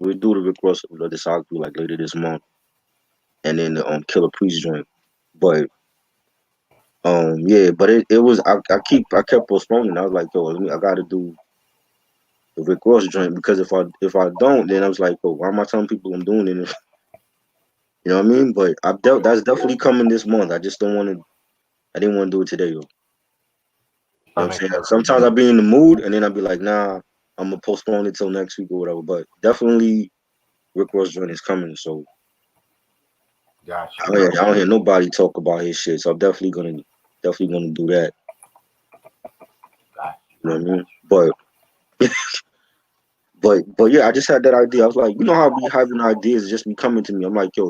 we do the Rick Ross discography like later this month, and then the Killer Priest joint. But yeah, but it was I kept postponing. I was like, yo, I gotta do the Rick Ross joint because if I don't, then I was like, oh, why am I telling people I'm doing it? You know what I mean? But that's definitely coming this month. I just don't want to. I didn't want to do it today, yo. You know That what I'm makes saying? sense. Sometimes I be in the mood, and then I'll be like, nah, I'm gonna postpone it till next week or whatever. But definitely, Rick Ross joint is coming. So Gotcha. I don't hear nobody talk about his shit. So I'm definitely gonna do that. Gotcha. You know what I Gotcha. mean? But yeah, I just had that idea. I was like, you know how we having ideas just be coming to me. I'm like, yo,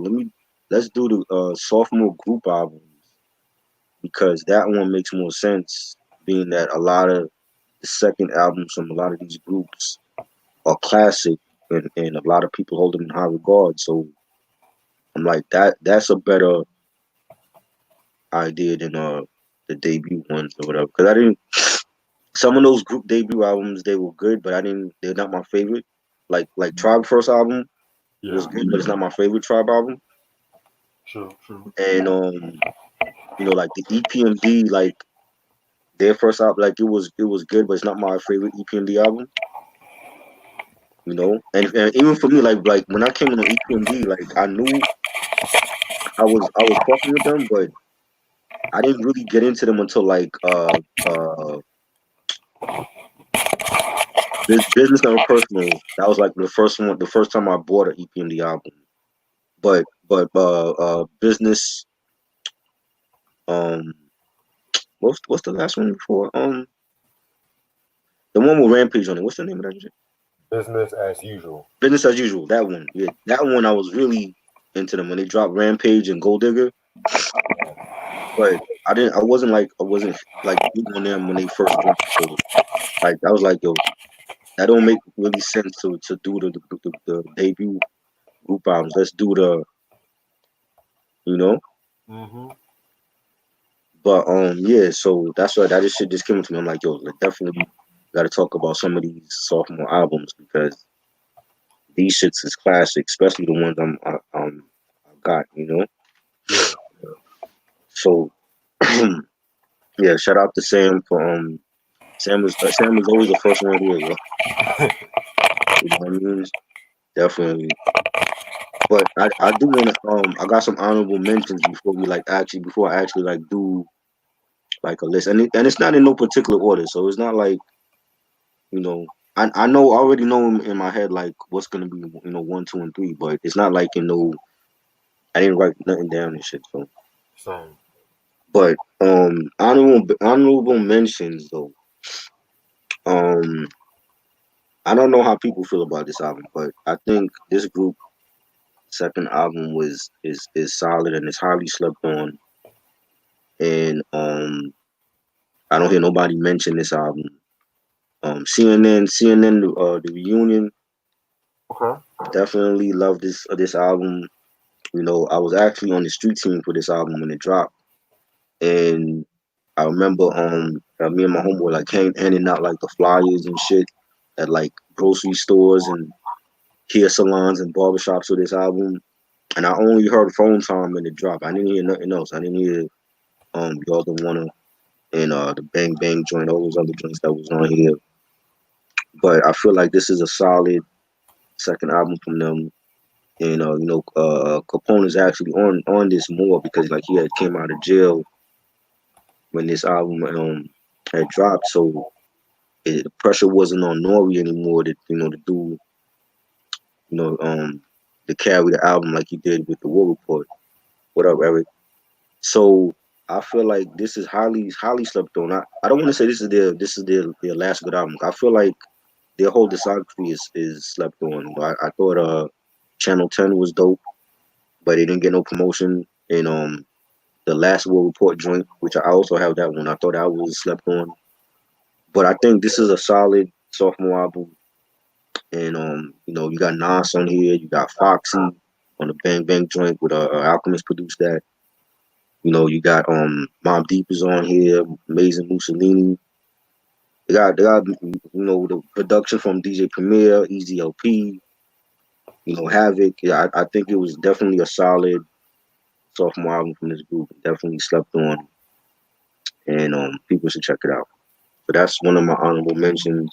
let's do the sophomore group albums because that one makes more sense. Being that a lot of the second albums from a lot of these groups are classic, and a lot of people hold them in high regard. So I'm like, that's a better idea than the debut ones or whatever. Because I didn't some of those group debut albums they were good, but I didn't. They're not my favorite. Like Tribe first album was Yeah. good, but it's not my favorite Tribe album. True. True. And like the EPMD, like their first album, like it was good, but it's not my favorite EPMD album. And even for me, like when I came on EPMD, like I knew I was fucking with them, but I didn't really get into them until like business and personal. That was like the first time I bought an EPMD album. But business um what's the last one before the one with Rampage on it. What's the name of that shit? Business as usual. Business as usual. That one. Yeah, that one I was really into them when they dropped Rampage and Gold Digger. But I wasn't like big on them when they first dropped. So like I was like, yo, that don't make really sense to do the debut group albums. Let's do the you know. Mm-hmm. But yeah, so that's why that just shit just came to me. I'm like, yo, like, definitely got to talk about some of these sophomore albums because these shits is classic, especially the ones I got. Yeah. So yeah, shout out to Sam for Sam was always the first one here, yo. You know what I mean? Definitely. But I do want to I got some honorable mentions before I actually like do like a list, and it's not in no particular order, so it's not like you know I already know in my head like what's gonna be 1, 2, and 3, but it's not like I didn't write nothing down and shit. So, Same. but honorable mentions though. Um, I don't know how people feel about this album, but I think this group second album is solid and it's highly slept on. And I don't hear nobody mention this album. CNN, the reunion, Okay. definitely love this album. I was actually on the street team for this album when it dropped, and I remember me and my homeboy like handing out like the flyers and shit at like grocery stores and hair salons and barbershops for this album. And I only heard Phone Time when it dropped. I didn't hear nothing else. I didn't hear Y'all Don't Wanna and the Bang Bang joint, all those other joints that was on here. But I feel like this is a solid second album from them. And Capone is actually on this more because like he had came out of jail when this album had dropped, so the pressure wasn't on Nori anymore to do you know to carry the album like he did with the War Report. What up, Eric? So I feel like this is highly slept on. I don't want to say this is their last good album. I feel like their whole discography is slept on. I thought Channel 10 was dope, but it didn't get no promotion. And the last War Report joint, which I also have that one, I thought that was slept on. But I think this is a solid sophomore album. And you got Nas on here, you got Foxy on the Bang Bang joint with Alchemist produced that. You got Mobb Deep is on here, Amazing Mussolini. They got the production from DJ Premier, Easy LP. Havoc. Yeah, I think it was definitely a solid sophomore album from this group. Definitely slept on, and people should check it out. So that's one of my honorable mentions.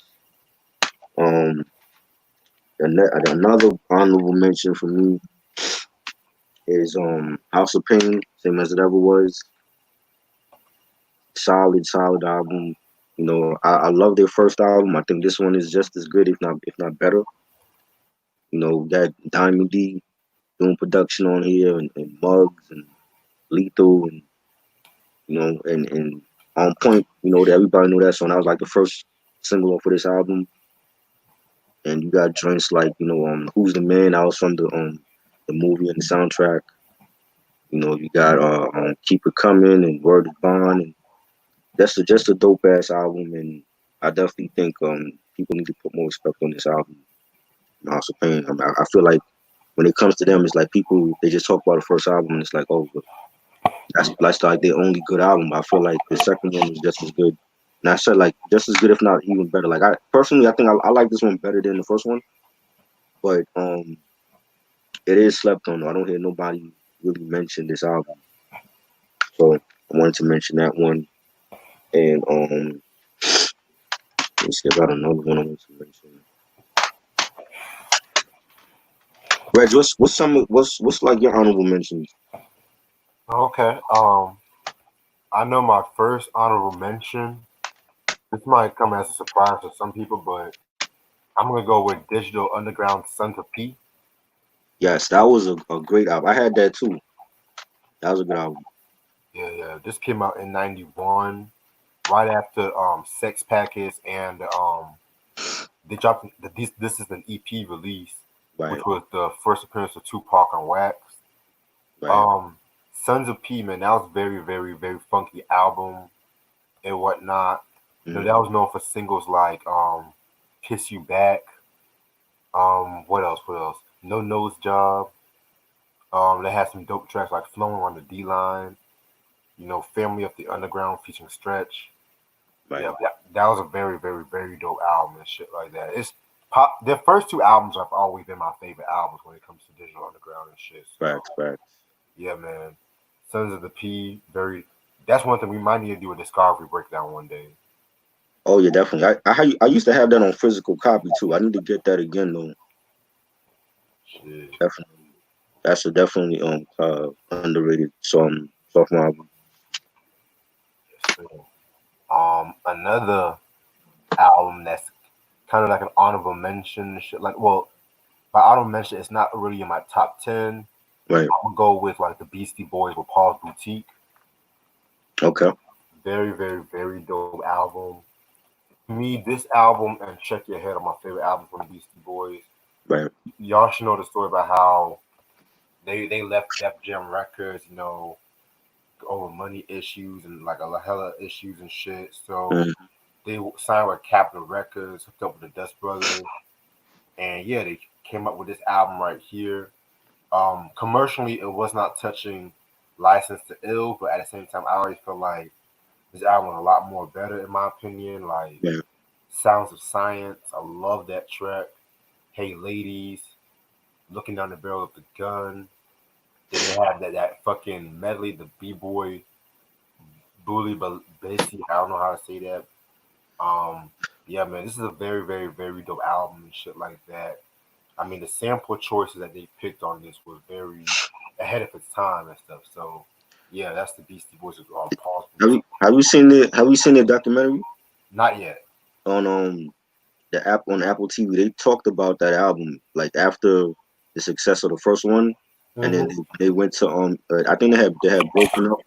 Um, another honorable mention for me is House of Pain, same as it ever was. Solid album. I love their first album. I think this one is just as good, if not better. Got Diamond D doing production on here, and Muggs and Lethal, and and On Point. That everybody know that song. That was like the first single off of this album. And you got joints like Who's the Man? That was from the movie and the soundtrack. You got Keep It Coming and Word is Bond, and that's just a dope ass album. And I definitely think people need to put more respect on this album, House of Pain. I feel like when it comes to them, it's like people they just talk about the first album, and it's like, oh, but that's like their only good album. I feel like the second one was just as good. And I said like just as good, if not even better. Like I personally, I think I like this one better than the first one, but it is slept on. I don't hear nobody really mention this album, so I wanted to mention that one. And let's see about another one I want to mention. Reg, what's like your honorable mentions? Okay. I know my first honorable mention. This might come as a surprise to some people, but I'm gonna go with Digital Underground Sons of P. Yes, that was a great album. I had that too. That was a good album. Yeah. This came out in '91, right after Sex Packets, and they dropped this is an EP release, which Right, was the first appearance of Tupac on Wax. right. Um, Sons of P, man, that was very, very, very funky album and whatnot. Mm-hmm. That was known for singles like "Kiss You Back." What else? What else? No Nose Job. They had some dope tracks like "Flowing on the D Line." "Family of the Underground" featuring Stretch. Right. Yeah, that was a very, very, very dope album and shit like that. It's pop. Their first two albums have always been my favorite albums when it comes to Digital Underground and shit. So Facts, facts. yeah, man. Sons of the P, very. That's one thing we might need to do a discovery breakdown one day. Oh yeah, definitely. I used to have that on physical copy too. I need to get that again though. Shit. Definitely. That's a definitely underrated sophomore album. So, another album that's kind of like an honorable mention. And shit like, well, by honorable mention, it's not really in my top 10. Right. I'm gonna go with like the Beastie Boys with Paul's Boutique. Okay. Very, very, very dope album. To me, this album and Check Your Head are my favorite albums from the Beastie Boys. Right. Y'all should know the story about how they left Def Jam Records, over money issues and like a hella issues and shit. So Mm, they signed with Capitol Records, hooked up with the Dust Brothers, and yeah, they came up with this album right here. Commercially, it was not touching License to Ill, but at the same time, I always feel like this album was a lot more better in my opinion. Like yeah. Sounds of Science, I love that track. Hey Ladies, Looking Down the Barrel of the Gun. Then they have that fucking medley, the B Boy Bully Bessie. I don't know how to say that. Um, yeah, man, this is a very, very, very dope album and shit like that. I mean, the sample choices that they picked on this was very ahead of its time and stuff. So, yeah, that's the Beastie Boys with Paul's Boutique. Have you seen the documentary Not yet. on the app on Apple TV? They talked about that album like after the success of the first one, and then Hmm. they went to I think they had broken up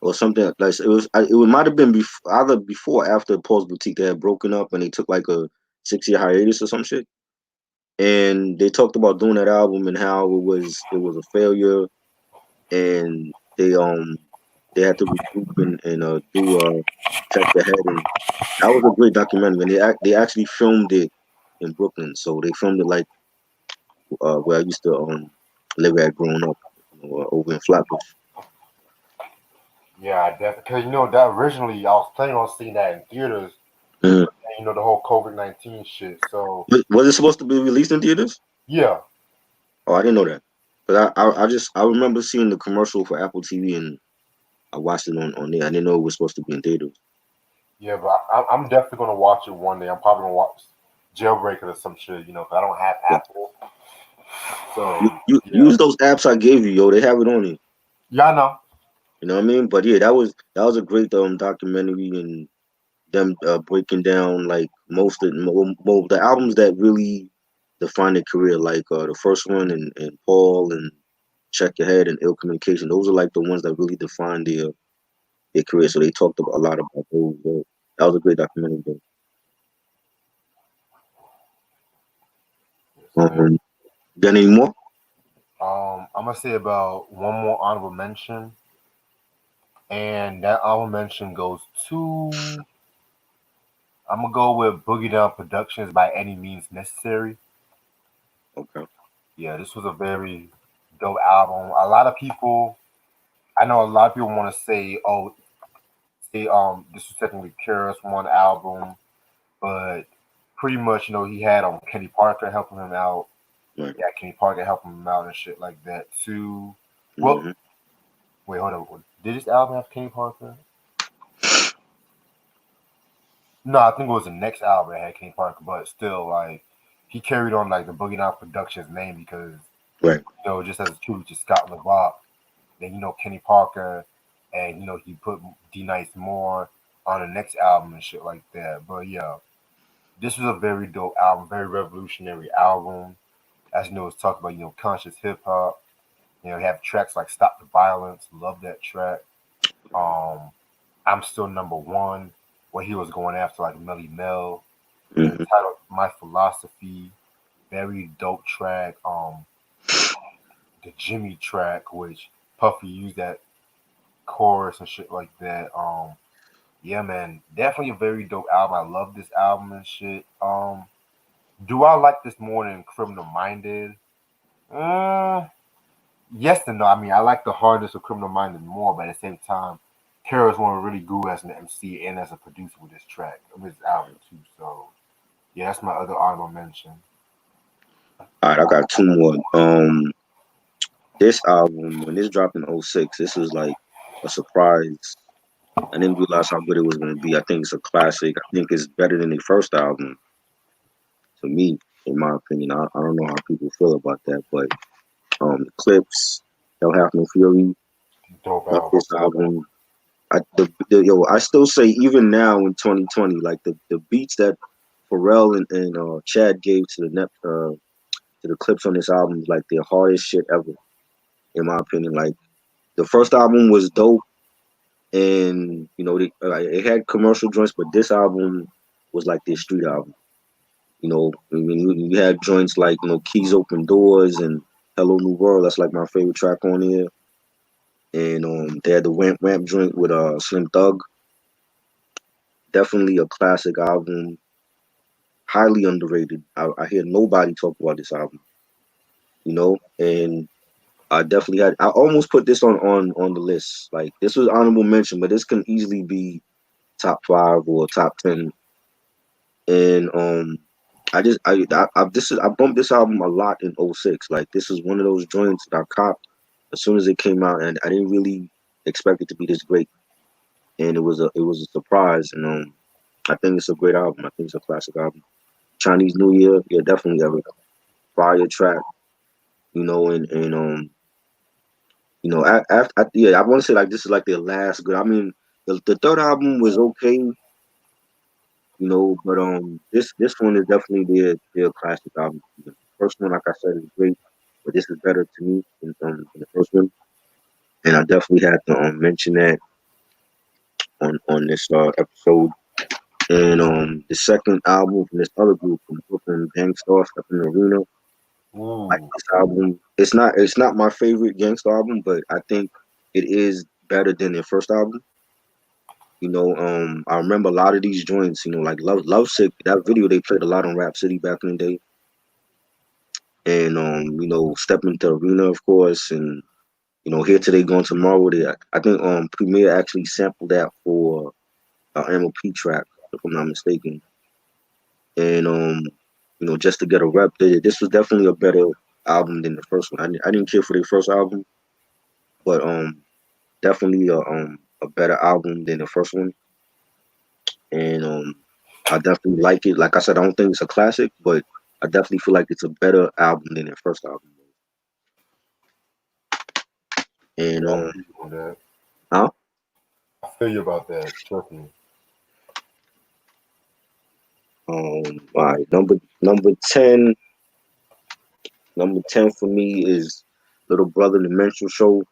or something like it might have been either before or after Paul's Boutique. They had broken up and they took like a 6 year hiatus or some shit. And they talked about doing that album and how it was a failure, and they had to regroup and do check the head, and that was a great documentary. And they actually filmed it in Brooklyn, so they filmed it like where I used to live at growing up, over in Flatbush. Yeah, definitely. Because, that originally I was planning on seeing that in theaters, Mhm. and, the whole COVID-19 shit. So, Was it supposed to be released in theaters? Yeah, Oh, I didn't know that. But I remember seeing the commercial for Apple TV and I watched it on there. I didn't know it was supposed to be in theaters. yeah, but I'm definitely gonna watch it one day. I'm probably gonna watch Jailbreak or some shit, 'cause I don't have Yeah. Apple. You, So you yeah, use those apps I gave you, yo. They have it on it. yeah, I know. You know what I mean? But yeah, that was a great documentary and them breaking down like the albums that really define their career, like the first one and Paul and Check Your Head and Ill Communication. Those are like the ones that really defined their career. So they talked a lot about those. That was a great documentary. Yes, Though. sir. Got any more? I'm gonna say about one more honorable mention, and that honorable mention goes to. I'm gonna go with Boogie Down Productions by Any Means Necessary. Okay. Yeah, this was a very dope album. A lot of people, I know a lot of people want to say, oh, this was technically Curious one album, but pretty much, he had Kenny Parker helping him out. Right. Yeah, Kenny Parker helping him out and shit like that too. Well, Mm-hmm. wait, hold on. Did this album have Kenny Parker? No, I think it was the next album that had Kenny Parker, but still, like, he carried on like the Boogie Down Productions name because Right. just as a tribute to Scott LaVox, then Kenny Parker, and he put D Nice Moore on the next album and shit like that. But yeah, this was a very dope album, very revolutionary album. As it's talked about conscious hip hop. You have tracks like "Stop the Violence," love that track. Um, I'm Still Number One, where he was going after like Melly Mel. The Mm-hmm. title "My Philosophy," very dope track. The Jimmy track, which Puffy used that chorus and shit like that. Yeah, man, definitely a very dope album. I love this album and shit. Do I like this more than Criminal Minded? Uh, yes and no. I mean, I like the hardness of Criminal Minded more, but at the same time, Kara's one really grew as an MC and as a producer with this track, with this album too. So yeah, that's my other honorable mention. All right, I got two more. This album when this dropped in '06, this was like a surprise. I didn't realize how good it was gonna be. I think it's a classic. I think it's better than the first album to me, in my opinion. I don't know how people feel about that, but the Clips, Don't Have No Fury, Dope love album. this album. I still say even now in 2020, like the beats that Pharrell and Chad gave to the Clips on this album is like the hardest shit ever, in my opinion. Like the first album was dope, and it had commercial joints, but this album was like their street album. I mean, you had joints like Keys Open Doors and Hello New World. That's like my favorite track on here. And they had the Wamp Wamp joint with Slim Thug. Definitely a classic album, highly underrated. I hear nobody talk about this album, and I almost put this on the list. Like this was honorable mention, but this can easily be top 5 or top 10. And I bumped this album a lot in '06. Like this is one of those joints that I copped as soon as it came out, and I didn't really expect it to be this great. And it was a surprise, and I think it's a great album. I think it's a classic album. Chinese New Year, yeah, definitely a fire track, and yeah, I want to say like this is like their last good. I mean, the third album was okay, but this one is definitely their classic album. The first one, like I said, is great, but this is better to me than the first one, and I definitely had to mention that on this episode. And the second album from this other group from Brooklyn, Gangstar, Step in the Arena. Like Ooh, this album, it's not my favorite Gangstar album, but I think it is better than their first album. I remember a lot of these joints, like Love Sick, that video they played a lot on Rap City back in the day. And Step into Arena, of course, and Here Today Gone Tomorrow. I think Premier actually sampled that for an MLP track, if I'm not mistaken. And just to get a rep. This was definitely a better album than the first one. I didn't care for their first album, but definitely a better album than the first one, and I definitely like it. Like I said, I don't think it's a classic, but I definitely feel like it's a better album than their first album. And Yeah, I feel you on that. huh? I feel you about that. Trust me. All right, number ten for me is Little Brother the Menstrual Show.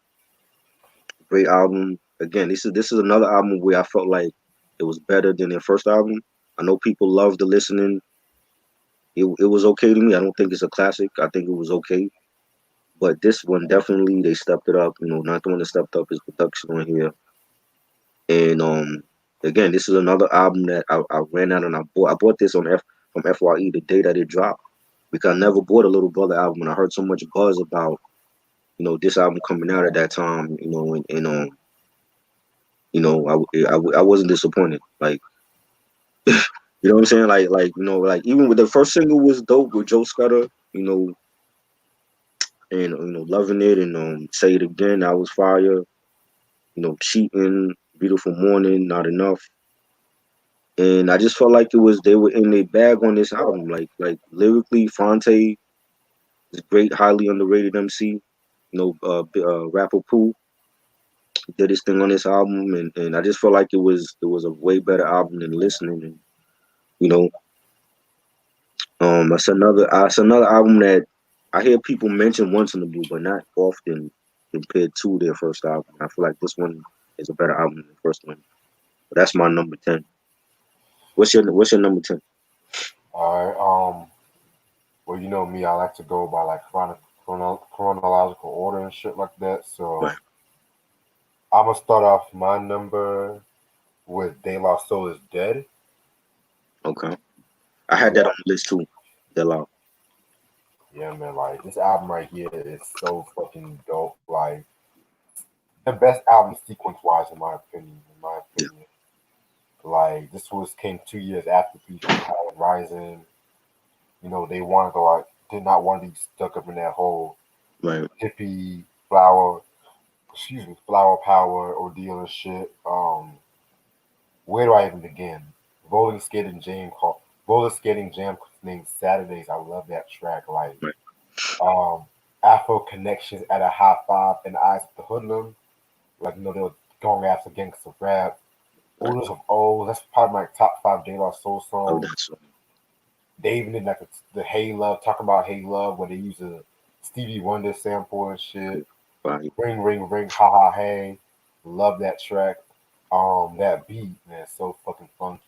Great album. Again, this is another album where I felt like it was better than their first album. I know people love the listening. It was okay to me. I don't think it's a classic. I think it was okay. But this one definitely they stepped it up. Not the one that stepped up is production on here. And again, this is another album that I ran out and I bought. I bought this on from FYE the day that it dropped because I never bought a Little Brother album, and I heard so much buzz about this album coming out at that time. And I wasn't disappointed. Like you know what I'm saying? Like even with the first single was dope with Joe Scudder. And loving it and say it again. I was fire. Cheating, beautiful morning, not enough. And I just felt like they were in their bag on this album. Like lyrically, Fonte is great, highly underrated MC. Rapper Pooh did his thing on this album, and I just felt like it was a way better album than listening. And you know, that's another album that I hear people mention once in the blue, but not often compared to their first album. I feel like this one is a better album than the first one. But that's my number 10. What's your number 10? All right. Well, you know me, I like to go by like chronological order and shit like that. So Right. I'm gonna start off my number with De La Soul is Dead. Okay. I had that Yeah, on the list too. Della. yeah, man. Like this album right here is so fucking dope. Like the best album sequence wise, in my opinion. In my Yeah. opinion, like this was came 2 years after Peaceful Power Rising. You know, they wanted to like did not want to be stuck up in that whole Right. hippie flower, excuse me, flower power ordeal and shit. Where do I even begin? Roller skating jam called roller skating jam named Saturdays. I love that track. Like Right. um, Afro connections at a high five and eyes of the hoodlum. Like they were going after gangster rap. Right. Oldest of old. That's probably my top five De La Soul Love songs. that song. They even did like the Hey Love, talking about Hey Love, where they use a Stevie Wonder sample and shit. Right. Ring, ring, ring, ha ha hey. Love that track. That beat, man, so fucking funky.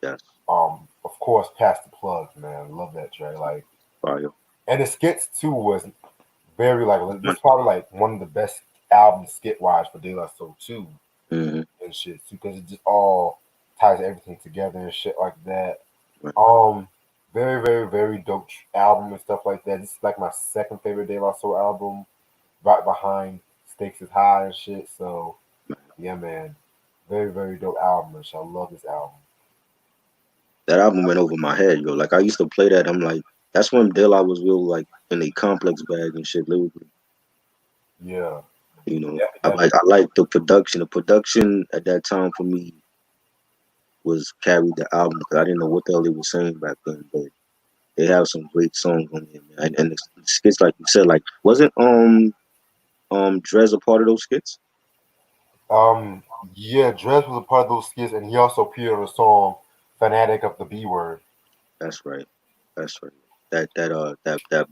Yes. Of course, Pass the Plug, man. Love that track. Like, Fire. and the skits too was very like this is probably like one of the best albums skit wise for De La Soul too Mm-hmm. and shit too because it just all ties everything together and shit like that. Right. Um, very, very, very dope album and stuff like that. This is like my second favorite De La Soul album, right behind Stakes is High and shit. So yeah, man, very, very dope album. And shit. I love this album. That album went over my head, yo. Like I used to play that. I'm like, that's when Dilla was real like in a complex bag and shit lyrically. Yeah, I that like the production. The production at that time for me was carried the album because I didn't know what the hell they were saying back then, but they have some great songs on there, man. And the skits, like you said, like wasn't Drez a part of those skits? yeah, Dress was a part of those skits, and he also appeared on the song "Fanatic of the B Word." That's right. That's right. That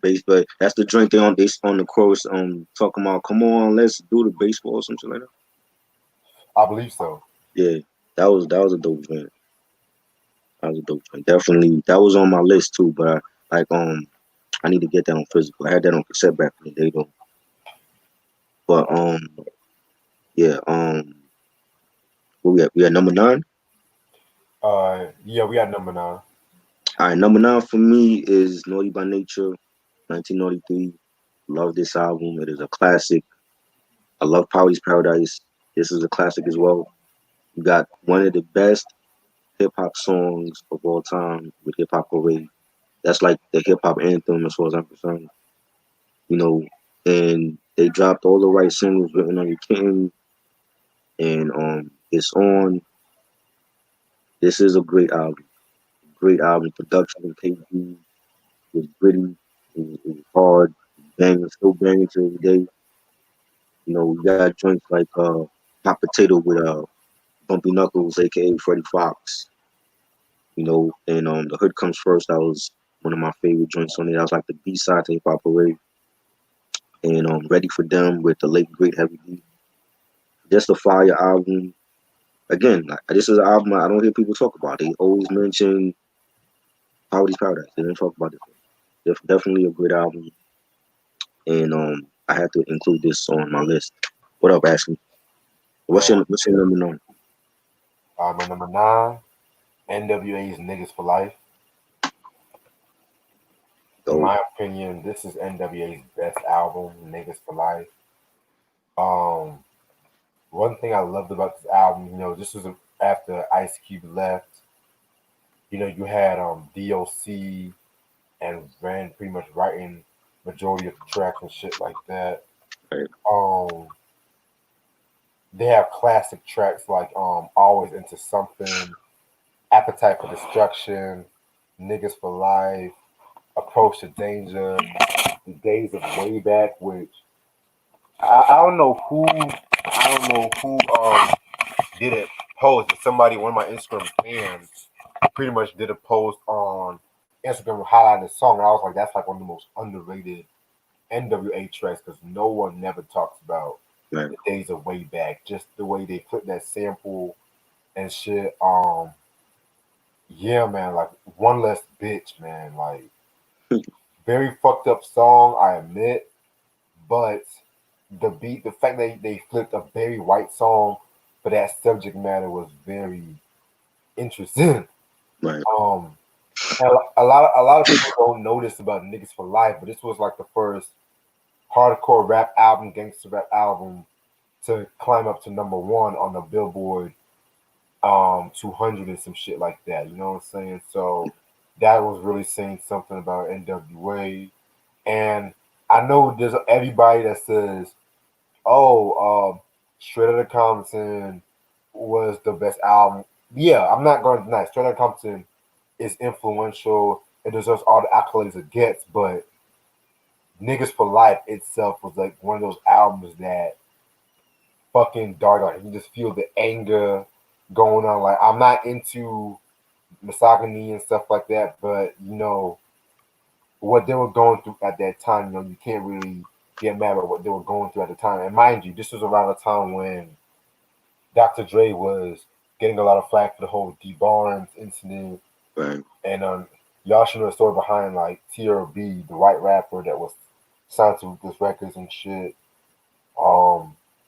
bass, but that's the joint they on the chorus talking about come on, let's do the baseball or something like that. I believe so. Yeah, that was a dope joint. That was a dope joint. Definitely that was on my list too, but I need to get that on physical. I had that on cassette back in the day though. But yeah, we at number 9. Yeah, we had number 9. All right, number 9 for me is Naughty by Nature, 1993. Love this album. It is a classic. I love Power's Paradise. This is a classic as well. You got one of the best hip hop songs of all time with Hip Hop Parade. That's like the hip hop anthem as far as I'm concerned. You know, and they dropped all the right singles, written on your kitten, and it's on. This is a great album. Great album. Production and KG was gritty. It was hard. Banging, still banging to every day. You know, we got joints like Hot Potato with Bumpy Knuckles, aka Freddie Fox. You know, and The Hood Comes First. That was one of my favorite joints on it. That was like the B side to Hip Hop Parade. And Ready for Them with the late great Heavy D. Just a fire album. Again, like, this is an album I don't hear people talk about. They always mention Poverty's Paradise. They didn't talk about this one. Definitely a great album, and I had to include this on my list. What up, Ashley? Man, What's your number nine? my number nine, NWA's Niggas for Life. In Dope. my opinion, this is NWA's best album, Niggas for Life. Um, One thing I loved about this album, this was after Ice Cube left. You had DOC and Ren pretty much writing majority of the tracks and shit like that. Right, Um, they have classic tracks like Always Into Something, Appetite for Destruction, Niggas for Life, Approach to Danger, The Days of Way Back, which I don't know who did it post. Somebody, one of my Instagram fans, pretty much did a post on Instagram highlighting the song, and I was like, that's like one of the most underrated NWA tracks because no one never talks about right. the days of way back. Just the way they put that sample and shit. Yeah, man, like one less bitch, man. Like very fucked up song, I admit, but the beat, the fact that they flipped a very white song, but that subject matter was very interesting. Right, Um, and a lot of people don't know this about Niggas for Life, but this was like the first hardcore rap album, gangster rap album to climb up to number one on the Billboard 200 and some shit like that. You know what I'm saying? So that was really saying something about NWA. And I know there's everybody that says, "Oh, Straight Outta Compton was the best album." Yeah, I'm not going to deny Straight Outta Compton is influential. It deserves all the accolades it gets, but Niggas for Life itself was like one of those albums that fucking dark. Like you just feel the anger going on. Like I'm not into misogyny and stuff like that, but what they were going through at that time. You can't really get mad at what they were going through at the time. And mind you, this was around the time when Dr. Dre was getting a lot of flack for the whole D Barnes incident, right. and y'all should know the story behind like TRB, the white rapper that was signed to this records and shit.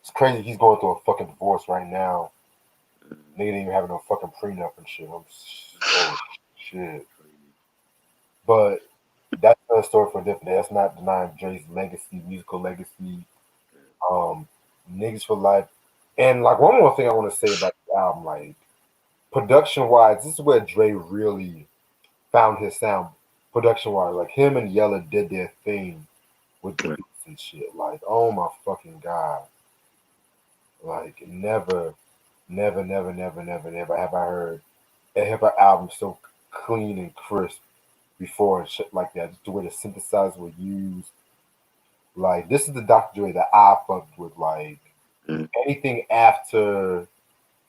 It's crazy. He's going through a fucking divorce right now. Nigga didn't even have no fucking prenup and shit. Oh shit. But that's another story for a different day. That's not denying Dre's legacy, musical legacy. Um, Niggas for Life. And like one more thing I want to say about the album, like production wise, this is where Dre really found his sound. Production wise, like him and Yella did their thing with the Right. beats and shit. Like, oh my fucking god. Like never have I heard a hip hop album so clean and crisp before and shit like that. Just the way the synthesizers were used. Like this is the Dr. Dre that I fucked with. Like Mm, anything after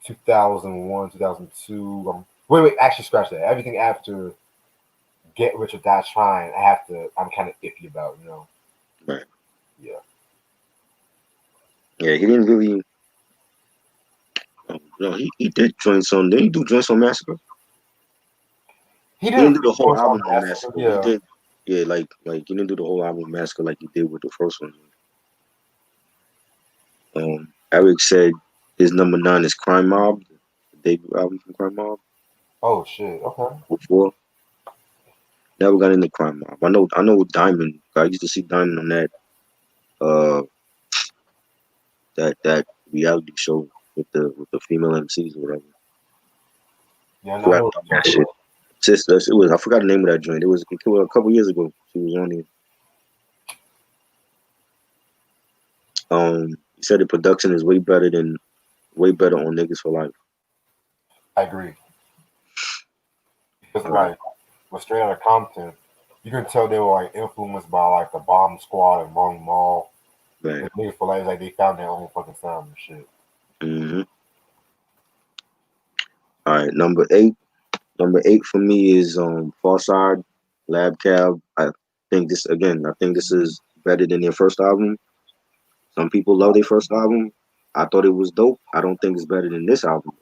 2001, 2002. Wait, actually scratch that. Everything after Get Rich or Die Trying, I'm kind of iffy about. right. Yeah. Yeah, he didn't really. No, he did joints on. Did he do joints on Massacre? He He did a didn't do few the whole songs on album on Massacre, Massacre. He yeah. did. Yeah, like he didn't do the whole album on Massacre like he did with the first one. Eric said his number nine is Crime Mob, the debut album from Crime Mob. Oh shit. Okay. Before never got into Crime Mob. I know Diamond. I used to see Diamond on uh that reality show with the female MCs or whatever. Yeah, and I know Rapped what on you're that talking shit. about. Sister, it was I forgot the name of that joint. It was a couple years ago. She was on it. He said the production is way better on Niggas for Life. I agree. Because All right, like with Straight Outta Compton, you can tell they were like influenced by like the Bomb Squad and Rolling Mall. man. The niggas for like, it's like they found their own fucking sound and shit. Hmm. All right, number eight. Number eight for me is Far Side, Lab Cab. I think this is better than their first album. Some people love their first album. I thought it was dope. I don't think it's better than this album.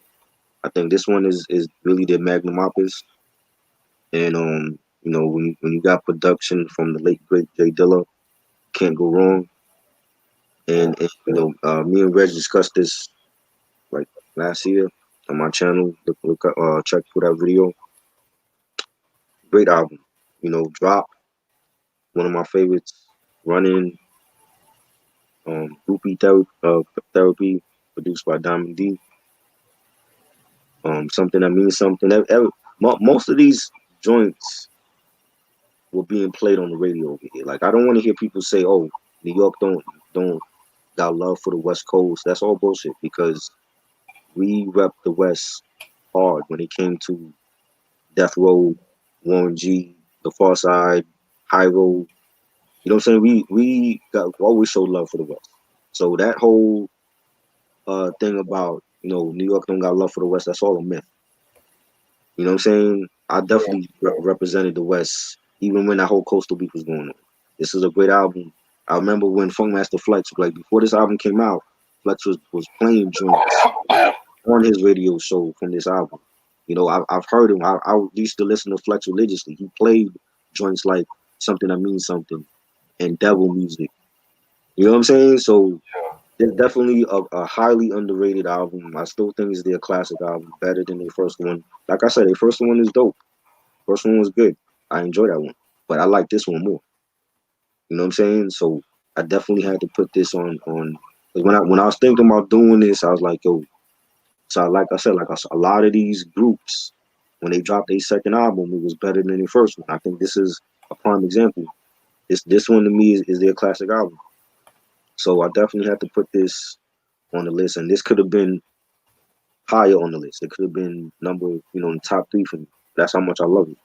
I think this one is really their magnum opus. And when you got production from the late great Jay Dilla, can't go wrong. Yeah. And me and Reg discussed this like last year on my channel. Check for that video. Great album. Drop, one of my favorites. Running, Groupie Therapy, produced by Diamond D. Something that means something. Most of these joints were being played on the radio over here. Like I don't want to hear people say, "Oh, New York don't got love for the West Coast." That's all bullshit because we rep the West hard when it came to Death Row, Warren G, The Far Side, High Road. You know what I'm saying? We got always showed love for the West. So that whole thing about New York don't got love for the West, that's all a myth. You know what I'm saying? I Yeah. definitely represented the West even when that whole coastal beef was going on. This is a great album. I remember when Funkmaster Flex, like before this album came out, Flex was playing joints on his radio show from this album. I've heard him. I used to listen to Flex religiously. He played joints like Something That Means Something and Devil Music. You know what I'm saying? So Yeah. it's definitely a highly underrated album. I still think it's their classic album, better than their first one. Like I said, their first one is dope. First one was good. I enjoyed that one, but I like this one more. You know what I'm saying? So I definitely had to put this on. 'Cause when I was thinking about doing this, I was like, yo. So like I said, a lot of these groups, when they dropped their second album, it was better than their first one. I think this is a prime example. This one to me is their classic album. So I definitely had to put this on the list, and this could have been higher on the list. It could have been number, in the top three for me. That's how much I love it.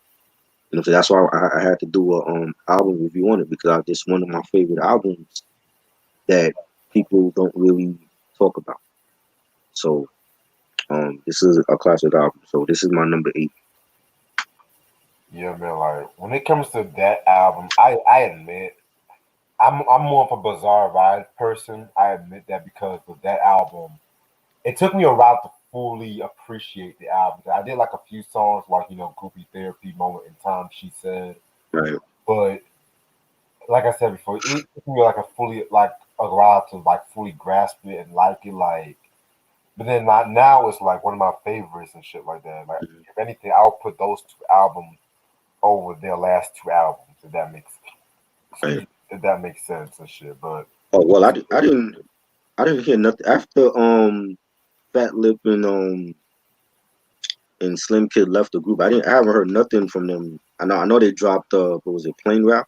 So that's why I had to do a album review on it because this one of my favorite albums that people don't really talk about. So this is a classic album. So this is my number eight. Yeah, man. Like when it comes to that album, I admit I'm more of a Bizarre Ride person. I admit that because with that album, it took me a while to fully appreciate the album. I did like a few songs like Groupie Therapy, Moment in Time, She Said, Right. but like I said before, it took me like a while to like fully grasp it and like it. Like, but then not now it's like one of my favorites and shit like that. Like Mhm. if anything, I'll put those two albums over their last two albums. If that makes Right. if that makes sense and shit. But Oh well, I didn't hear nothing after Fat Lip and Slim Kid left the group. I haven't heard nothing from them. I know they dropped what was it, Plain Rap,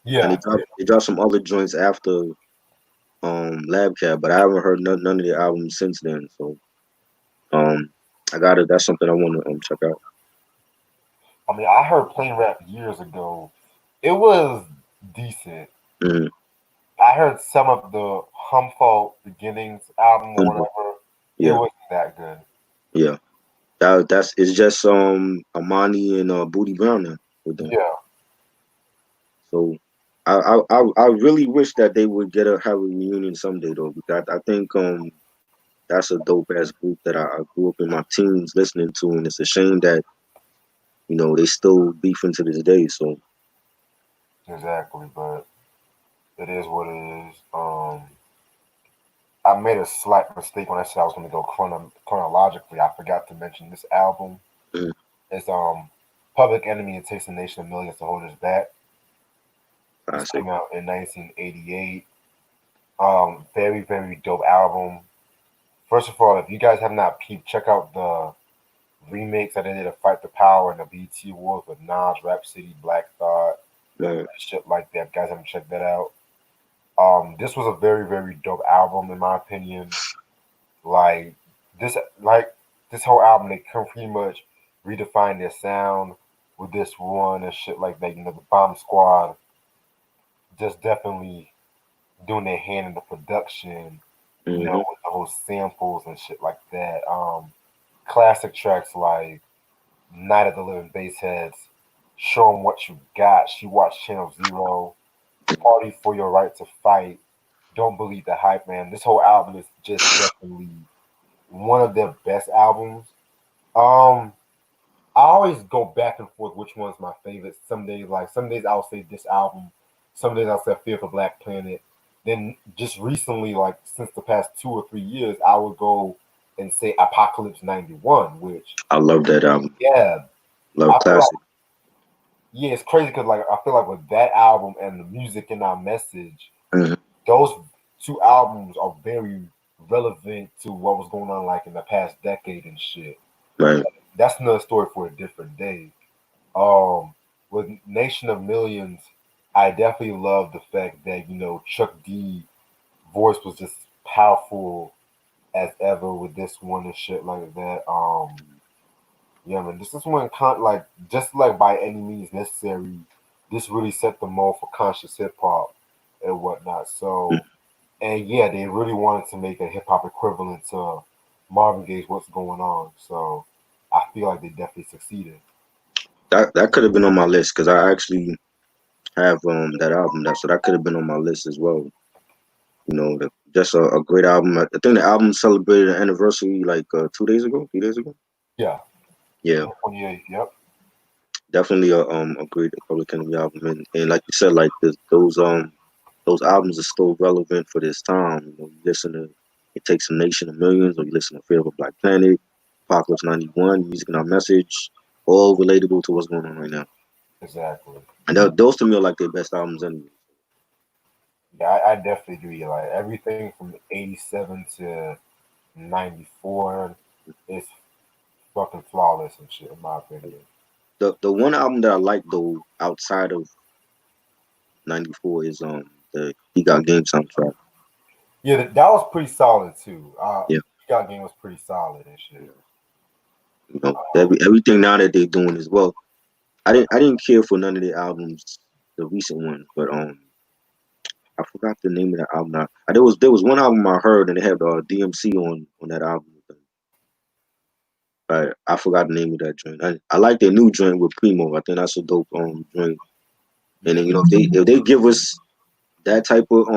and yeah, they dropped some other joints after Lab Cab, but I haven't heard none of their albums since then. So um I got it. That's something I want to check out. I mean, I heard Plain Rap years ago. It was decent. Mm-hmm. I heard some of the Humfault Beginnings album or whatever. It Yeah, wasn't that good. yeah. That's it's just Amani and Booty Brown now with them. Yeah, So I really wish that they would have a reunion someday though, because I think that's a dope ass group that I grew up in my teens listening to, and it's a shame that they still beefing to this day. So exactly. But it is what it is. I made a slight mistake when I said I was going to go chronologically. I forgot to mention this album. mm, It's Public Enemy and Takes the Nation of Millions to Hold Us Back. This classic. came out in 1988. Very very dope album. First of all, if you guys have not peeped, check out the remix that they did of Fight the Power and the BT Awards with Nas, Rap City, Black Thought, Right. shit like that. Guys haven't checked that out. This was a very, very dope album in my opinion. Like this, like this whole album, they can pretty much redefine their sound with this one and shit like that. You know, the Bomb Squad just definitely doing their hand in the production. You know, Mm-hmm. with the whole samples and shit like that. Classic tracks like Night of the Living Bassheads, Show 'em What You Got, She Watched Channel Zero, Party for Your Right to Fight, Don't Believe the Hype, man. This whole album is just definitely one of their best albums. Um, I always go back and forth which one's my favorite. Some days I'll say this album, some days I'll say Fear for Black Planet. Then just recently, like since the past 2 or 3 years, I would go and say Apocalypse 91, which I love that album. yeah, Love I feel like classic. yeah, it's crazy because like I feel like with that album and the music and our message, Mm-hmm. those two albums are very relevant to what was going on like in the past decade and shit. Right. That's another story for a different day. Um, with Nation of Millions, I definitely love the fact that Chuck D voice was just powerful as ever with this one and shit like that. Yeah, man, this is one like just like by any means necessary. This really set the mold for conscious hip hop and whatnot. So, and yeah, they really wanted to make a hip hop equivalent to Marvin Gaye's "What's Going On." So, I feel like they definitely succeeded. That could have been on my list because I actually have that album. That could have been on my list as well. Just a great album. I think the album celebrated an anniversary like 2 days ago, 3 days ago. Yeah, Yeah, June 28th. Yep. definitely a great Public Enemy album. And like you said, like those albums are still relevant for this time. You listen to It Takes a Nation of Millions, or you listen to Fear of a Black Planet, Apocalypse 91, Music and Our Message, all relatable to what's going on right now. Exactly. And those to me are like their best albums anyway. Yeah, I definitely agree. Like everything from '87 to '94 is fucking flawless and shit, in my opinion. The one album that I like though outside of '94 is the He Got Game soundtrack. Yeah, that was pretty solid too. Yeah, Got Game was pretty solid and shit. yeah. Everything now that they're doing as well. I didn't care for none of the albums, the recent ones, but I forgot the name of the album. Now. There was one album I heard and they had DMC on that album. I forgot the name of that joint. I like their new joint with Primo. I think that's a dope joint. And then Yeah, if they give us that type of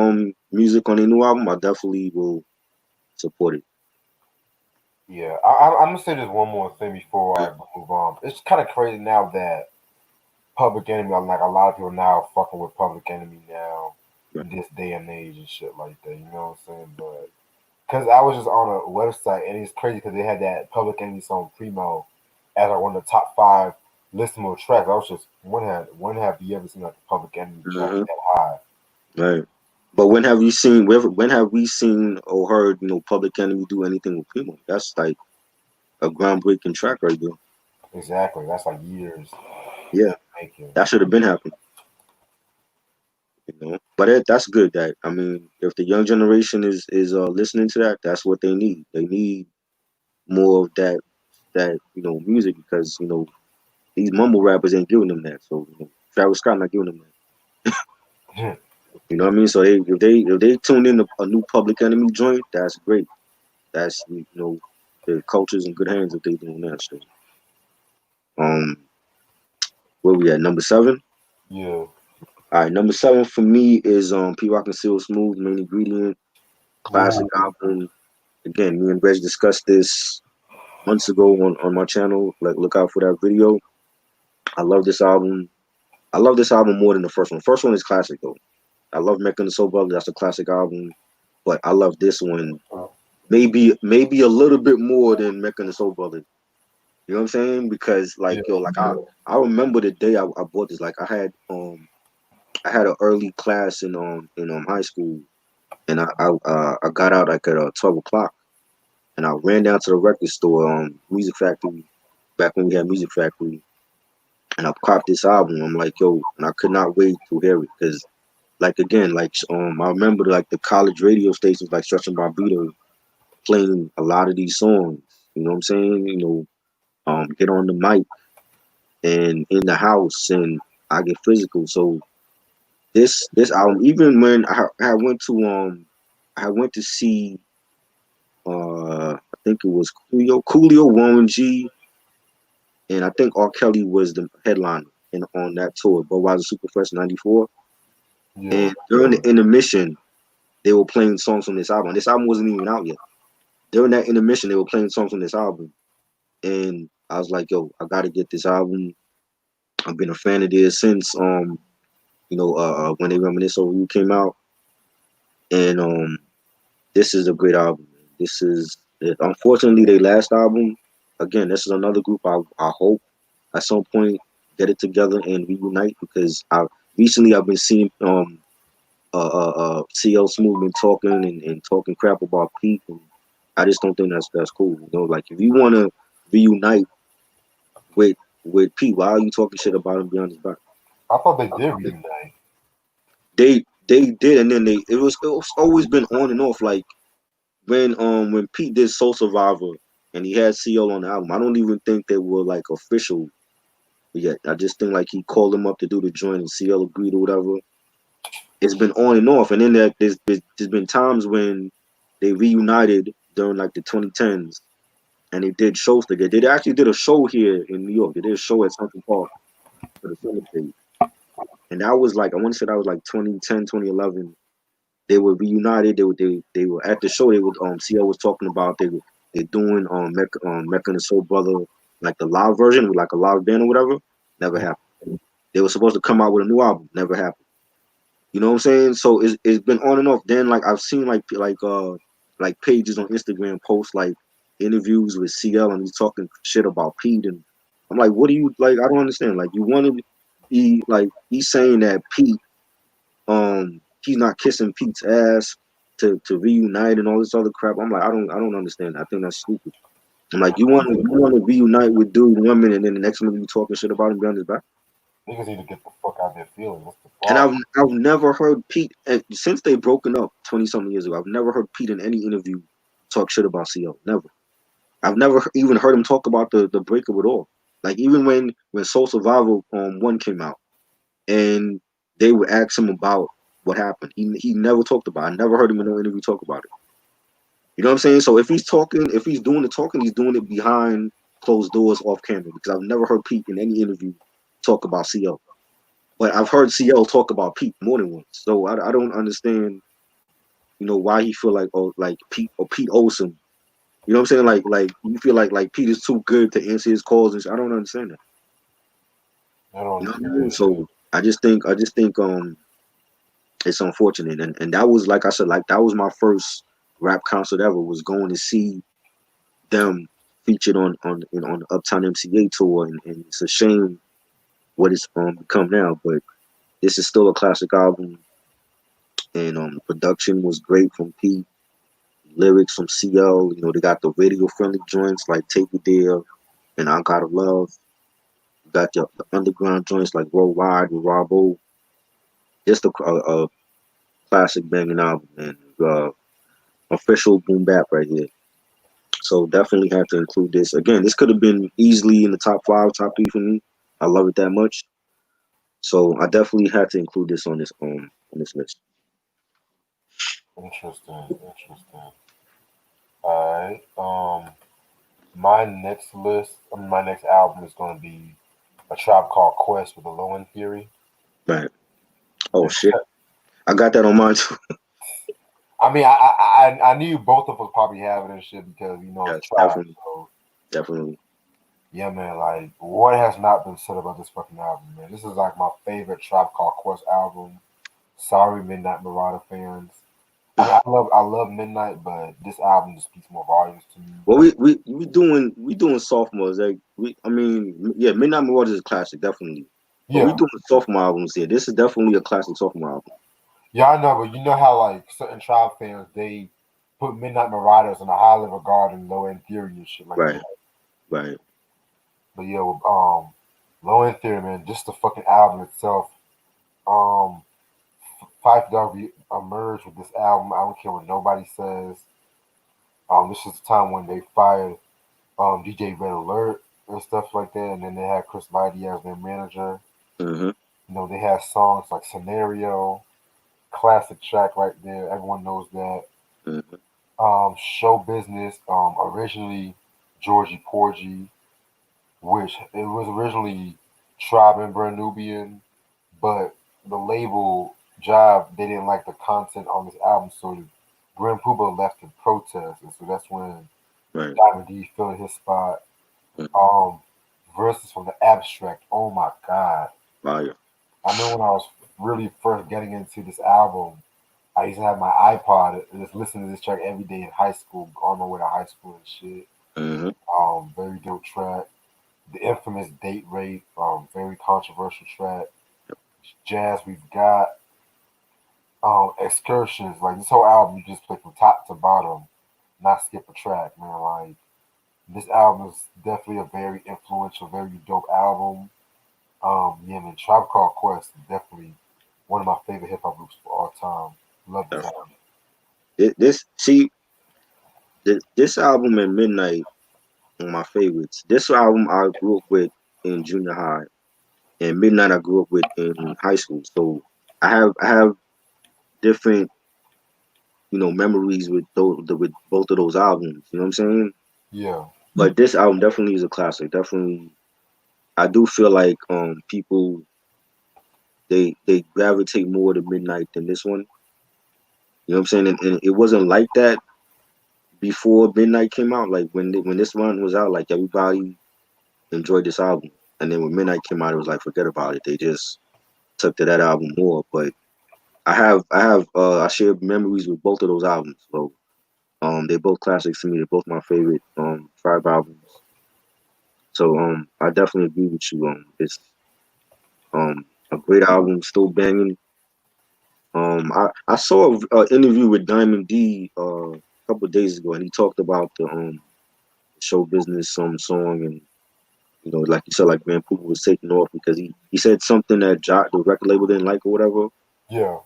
music on their new album, I definitely will support it. yeah. I'm gonna say this one more thing before I move on. It's kind of crazy now that Public Enemy, like a lot of people now fucking with Public Enemy now Right. in this day and age and shit like that. You know what I'm saying? But because I was just on a website and it's crazy because they had that Public Enemy song Primo as like one of the top five listenable tracks. I was just when have you ever seen like a Public Enemy track Hmm. that high? Right. But when have we seen or heard Public Enemy do anything with Primo? That's like a groundbreaking track right there. Exactly. That's like years Yeah, making. that should have been happening. But that's good. That I mean, if the young generation is listening to that, that's what they need. They need more of that music because these mumble rappers ain't giving them that. So Travis Scott not giving them that. You know what I mean? So if they tune in a new Public Enemy joint, that's great. That's the culture's in good hands if they doing that. So um, where we at? Number seven. Yeah. All right, number seven for me is P Rock and Seal Smooth, Main Ingredient, classic Ooh. album. Again, me and Reg discussed this months ago on my channel. Like, look out for that video. I love this album. I love this album more than the first one. The first one is classic though. I love Mecca and the Soul Brothers. That's a classic album. But I love this one maybe a little bit more than Mecca and the Soul Brothers. You know what I'm saying? Because Yeah. like like I remember the day I bought this. Like I had an early class in high school, and I got out like at 12 o'clock, and I ran down to the record store, Music Factory, back when we had Music Factory, and I copped this album. I'm like, yo, and I could not wait to hear it because, like again, like I remember like the college radio stations like Stretch and Barbito playing a lot of these songs. You know what I'm saying? Get on the mic and in the house, and I get physical. So this album, even when I went to I went to see I think it was Coolio, Warren G, and I think R. Kelly was the headliner on that tour, Budweiser Superfest '94. Yeah. And during the intermission, they were playing songs from this album. This album wasn't even out yet. During that intermission, they were playing songs from this album, and I was like, "Yo, I got to get this album." I've been a fan of theirs since when they reminisce over you came out, and this is a great album. This is unfortunately their last album. Again, this is another group I hope at some point get it together and reunite because I recently I've been seeing CL Smooth been talking and talking crap about Pete, and I just don't think that's cool. Like if you want to reunite with Pete, why are you talking shit about him behind his back? I thought they did reunite. They did, and then it was always been on and off. Like when Pete did Soul Survivor and he had CL on the album, I don't even think they were like official yet. I just think like he called him up to do the joint and CL agreed or whatever. It's been on and off, and then there's been times when they reunited during like the 2010s, and they did shows together. They actually did a show here in New York. They did a show at Central Park for the summer stage, and that was like I want to say that was like 2010, 2011. They were reunited. They were at the show. They would CL was talking about they doing Mecca and the Soul Brother like the live version with like a live band or whatever. Never happened. They were supposed to come out with a new album. Never happened. You know what I'm saying? So it's been on and off. Then like I've seen like pages on Instagram post like interviews with CL and he's talking shit about Pete and I'm like, what do you like? I don't understand. Like you want to be like he's saying that Pete he's not kissing Pete's ass to reunite and all this other crap. I'm like, I don't understand. I think that's stupid. I'm like, you want to reunite with dude 1 minute and then the next minute you talking shit about him behind his back. Niggas need to get the fuck out of their feelings. What's the And I've problem? I've never heard Pete since they broken up 20 something years ago. I've never heard Pete in any interview talk shit about CL. Never. I've never even heard him talk about the breakup at all. Like even when Soul Survival one came out and they would ask him about what happened, he never talked about it. I never heard him in no interview talk about it. You know what I'm saying? So if he's doing the talking, he's doing it behind closed doors off camera because I've never heard Pete in any interview talk about CL. But I've heard CL talk about Pete more than once. So I don't understand, why he feel like Pete owes him. You know what I'm saying? Like you feel like Pete is too good to answer his calls and shit. I don't understand that. I don't You know what I understand mean? it either. So I just think it's unfortunate. And that was like I said, like that was my first rap concert ever was going to see them featured on the Uptown MCA tour and it's a shame what it's become now, but this is still a classic album and production was great from Pete, lyrics from CL. They got the radio friendly joints like Take It There and I Gotta Love. You got the underground joints like Worldwide and Robbo. Just a classic banging album and official boom bap right here. So definitely have to include this. Again, this could have been easily in the top five, top three for me. I love it that much. So I definitely had to include this on this list. Interesting. Interesting. Alright. My next my next album is gonna be a Tribe Called Quest with a Low End Theory. Right. Oh It's, shit. I got that on mine too. I mean, I knew both of us probably have it and shit because it's Yes, Tribe. definitely. So Definitely. yeah, man. Like, what has not been said about this fucking album, man? This is like my favorite Tribe Called Quest album. Sorry, Midnight Marauder fans. I mean, I love Midnight, but this album just speaks more volumes to me. Well, we doing sophomores. Like I mean, yeah, Midnight Marauders is a classic, definitely. But we Yeah, doing sophomore albums here. This is definitely a classic sophomore album. yeah, I know, but you know how like certain Tribe fans they put Midnight Marauders in a highly regarded Low End Theory and shit like Right, that. right. But yeah, with, Low End Theory, man, just the fucking album itself. Um, Fife Dog emerged with this album. I don't care what nobody says. This is the time when they fired DJ Red Alert and stuff like that, and then they had Chris Lighty as their manager. Mm-hmm. They had songs like Scenario, classic track right there. Everyone knows that. Mm-hmm. Show Business, originally Georgie Porgy, which it was originally Tribe and Nubian, but the label job they didn't like the content on this album, so Grim Pooba left in protest, and so that's when Right. Diamond D filled his spot. Mm-hmm. Um, Verses from the Abstract. Oh my god! Fire. I remember when I was really first getting into this album. I used to have my iPod and just listen to this track every day in high school, on my way to high school and shit. Mm-hmm. Very dope track. The infamous Date Rape, very controversial track. Jazz We've Got, Excursions. Like this whole album, you just play from top to bottom, not skip a track, man. Like this album is definitely a very influential, very dope album. Yeah, man, Tribe Called Quest is definitely one of my favorite hip hop groups of all time. Love this Definitely. album. This see this album and Midnight are my favorites. This album I grew up with in junior high, and Midnight I grew up with in high school. So I have different memories with with both of those albums. You know what I'm saying? Yeah. But this album definitely is a classic. Definitely, I do feel like people they gravitate more to Midnight than this one. You know what I'm saying? And it wasn't like that before Midnight came out. Like when this one was out, like everybody enjoyed this album. And then when Midnight came out, it was like forget about it. They just took to that album more. But I share memories with both of those albums. So they're both classics to me. They're both my favorite Tribe albums. So I definitely agree with you. It's a great album, still banging. I saw an interview with Diamond D a couple of days ago, and he talked about the show business song, and like you said, like man, people was taking off because he said something that the record label didn't like or whatever, Yeah.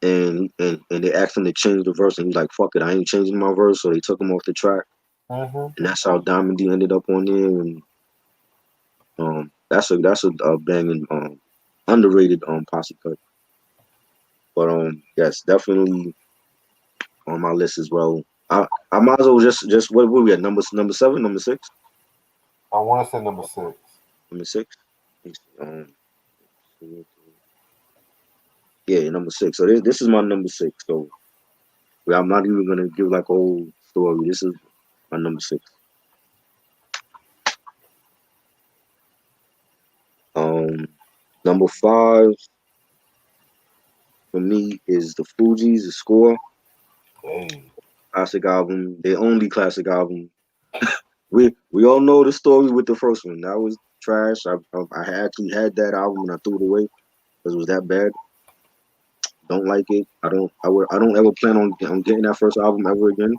and they asked him to change the verse, and he's like, "Fuck it, I ain't changing my verse," so they took him off the track, Mm-hmm. and that's how Diamond D ended up on there, and that's a banging underrated posse cut, but yes, definitely on my list as well. I might as well just what were we at number seven, number six, I want to say number six. number six. Yeah, number six. So this is my number six. So I'm not even gonna give like a whole story. This is my number six. Um, Number five for me is the Fugees, the Score Hey. classic album, their only classic album. We all know the story with the first one. That was trash. I actually had that album and I threw it away because it was that bad. Don't like it. I don't ever plan on getting that first album ever again.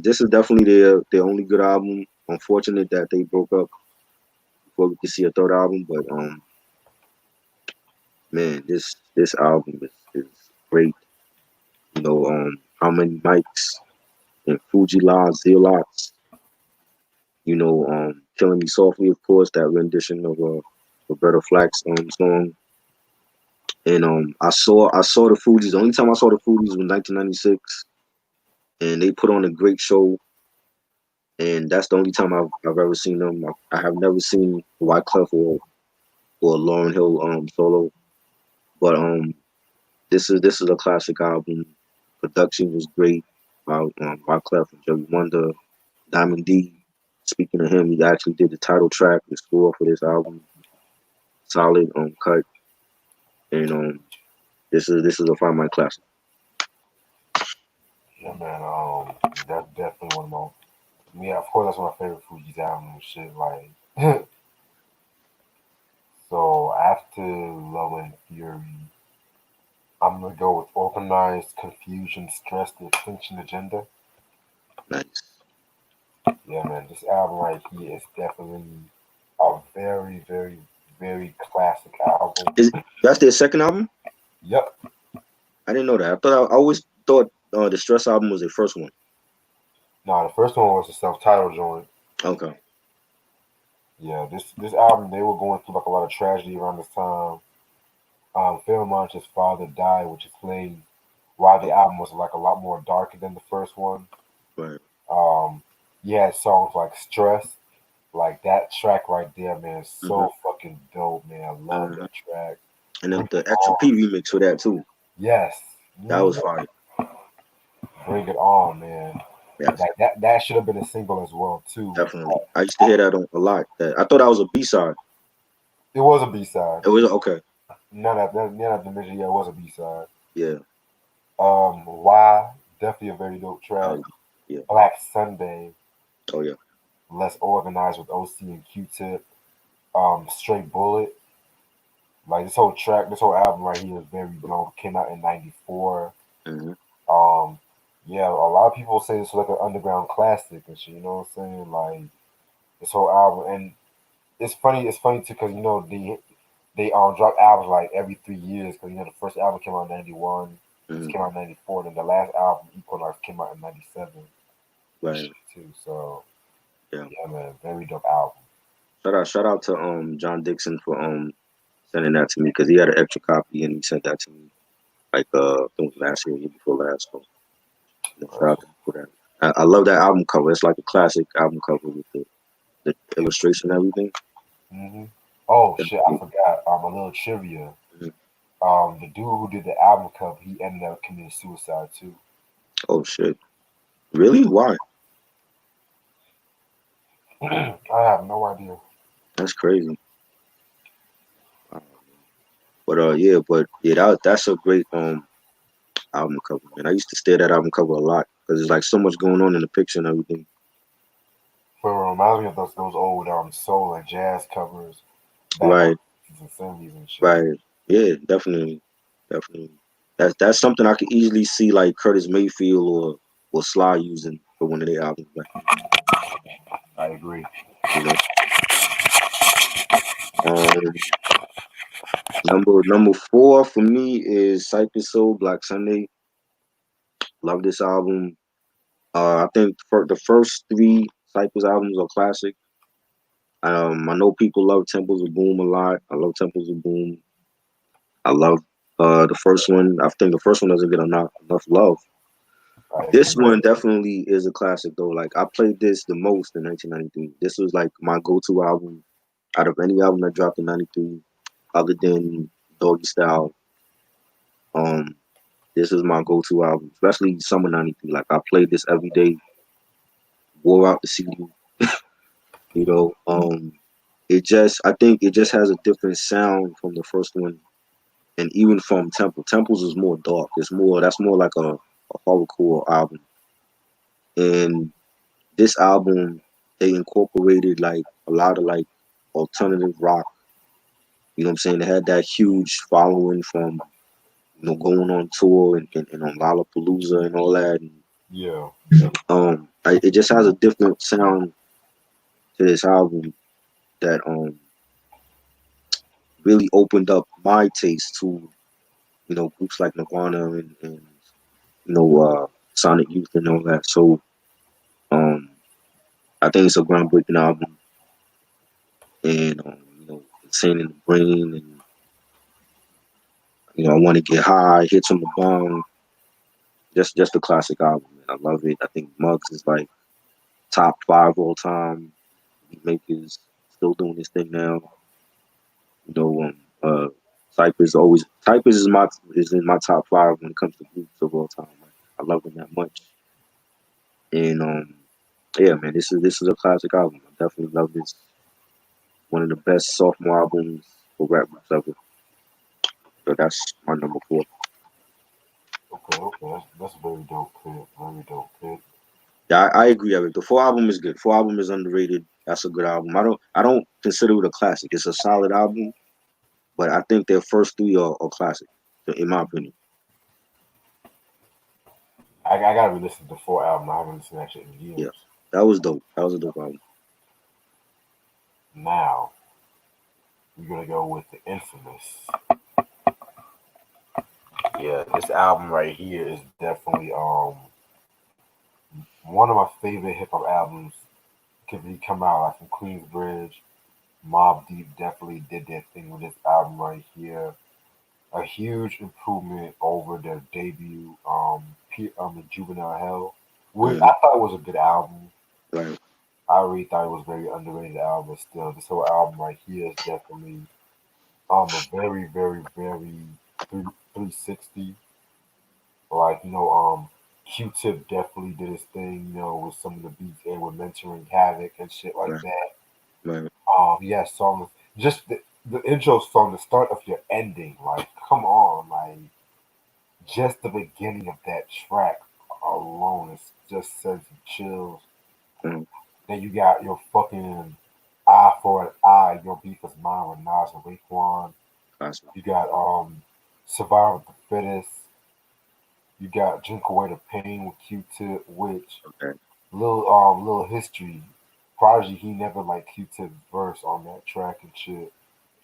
This is definitely their only good album. Unfortunate that they broke up before we could see a third album, but man, this album is great. How many mics and Fuji Live, Zealots, Killing Me Softly, of course, that rendition of Roberta Flack's song. And I saw the Fugees. The only time I saw the Fugees was in 1996, and they put on a great show. And that's the only time I've ever seen them. I have never seen Wyclef or Lauryn Hill solo, but this is a classic album. Production was great. Wyclef and Joey Wonder, Diamond D. Speaking of him, he actually did the title track, the score for this album. Solid cut, and this is a Find My classic. Yeah, man. That's definitely one of my. Yeah, of course, that's one of my favorite Fuji's albums and shit. Like, so after Love and Fury, I'm gonna go with Organized Confusion, Stress, the Extinction Agenda. Nice. Yeah, man, this album right here is definitely a very, very, very classic album. Is that's their second album? Yep. I didn't know that. I always thought the Stress album was their first one. No, the first one was the self-titled joint. Okay. Yeah, this album they were going through like a lot of tragedy around this time. Phil Monch's father died, which explains why the album was like a lot more darker than the first one. Right. Um, you had songs like "Stress," like that track right there, man, is Hmm. so fucking dope, man. I love Hmm. that track. And then Bring It the Extra On, P remix for that too. yes. That was Mhm. fire. Bring It On, man. Yes, That should have been a single as well too. definitely. I used to hear that a lot. That I thought that was a B side. It was a B side. It was okay. None of the mention. Yeah, it was a B side. Yeah. Why? Definitely a very dope Oh track. yeah. Black Sunday, Oh yeah. Less Organized with OC and Q-Tip. Straight Bullet. Like this whole track, this whole album right here is very dope. Came out in '94. Hmm. Um, yeah, a lot of people say this is like an underground classic and shit. You know what I'm saying? Like this whole album, and it's funny. It's funny too because they drop albums like every 3 years. Because the first album came out in '91. This Hmm. came out in '94. Then the last album, Equinox, came out in '97 and Right. shit too. So Yeah. yeah, man, very dope album. Shout out to John Dixon for sending that to me because he had an extra copy and he sent that to me like I think it was last year, year before last. So shout out to him for that. I love that album cover. It's like a classic album cover with the illustration and everything. Hmm. Oh shit, I Definitely. forgot. A little trivia. Mhm. The dude who did the album cover, he ended up committing suicide too. Oh shit. Really? Why? I have no idea. That's crazy. Wow. But yeah, that's a great album cover, man. I used to stare at that album cover a lot because there's like so much going on in the picture and everything. But it reminds me of those old soul and jazz covers back like Right, 60s and 70s and shit. right. Yeah, definitely, definitely. That's something I could easily see like Curtis Mayfield or Sly using for one of their albums back then. I agree. You know, um, number four for me is Cypress Soul Black Sunday. Love this album. I think for the first three Cypress albums are classic. I know people love Temples of Boom a lot. I love Temples of Boom. I love the first one. I think the first one doesn't get enough love. I This agree. one definitely is a classic though. Like I played this the most in 1993. This was like my go-to album out of any album that dropped in '93, other than Doggy Style. Um, this is my go-to album, especially summer '93. Like I played this every day, wore out the CD. You know, I think it just has a different sound from the first one, and even from Temple. Temples is more dark. That's more like a horrorcore album. And this album, they incorporated like a lot of like alternative rock. You know what I'm saying? They had that huge following from going on tour and on Lollapalooza and all that. And, Yeah. it just has a different sound to this album that really opened up my taste to groups like Nirvana and Sonic Youth and all that. So um, I think it's a groundbreaking album, and Insane in the Brain, and I want to get high, hits on the bong. Just a classic album, man. I love it. I think Muggs is like top five all time. Beat makers still doing this thing now. You know, Cypress is in my top five when it comes to groups of all time. Like, I love them that much, and yeah, man, this is a classic album. I definitely love this. One of the best sophomore albums for rap groups ever. So that's my number four. Okay, okay. That's a very dope pick. Very dope pick. Yeah, I agree. Eric. The four album is good. Four album is underrated. That's a good album. I don't consider it a classic. It's a solid album, but I think their first three are classic, in my opinion. I gotta re-listen to the full album. I haven't listened to that shit in Yeah, years. That was dope. That was a dope album. Now we're gonna go with the infamous. Yeah, this album right here is definitely one of my favorite hip hop albums. Could be come out like from Queensbridge. Mob Deep definitely did their thing with this album right here. A huge improvement over their debut, Juvenile Hell. Which Mm, I thought it was a good album. right, I really thought it was a very underrated album. But still, this whole album right here is definitely a very, very, very 360. Like Q-Tip definitely did his thing. With some of the beats and with mentoring Havoc and shit like right, that. right, Yeah, songs. Just the intro song, the start of your ending. Like, come on, like just the beginning of that track alone is just sends you chills. mm, Then you got your fucking eye for an eye, your beef is mine with Nas and Raekwon. classic. You got Survival of the Fittest. You got Drink Away the Pain with Q-Tip, which Okay, little history. Prodigy he never liked Q-Tip's verse on that track and shit.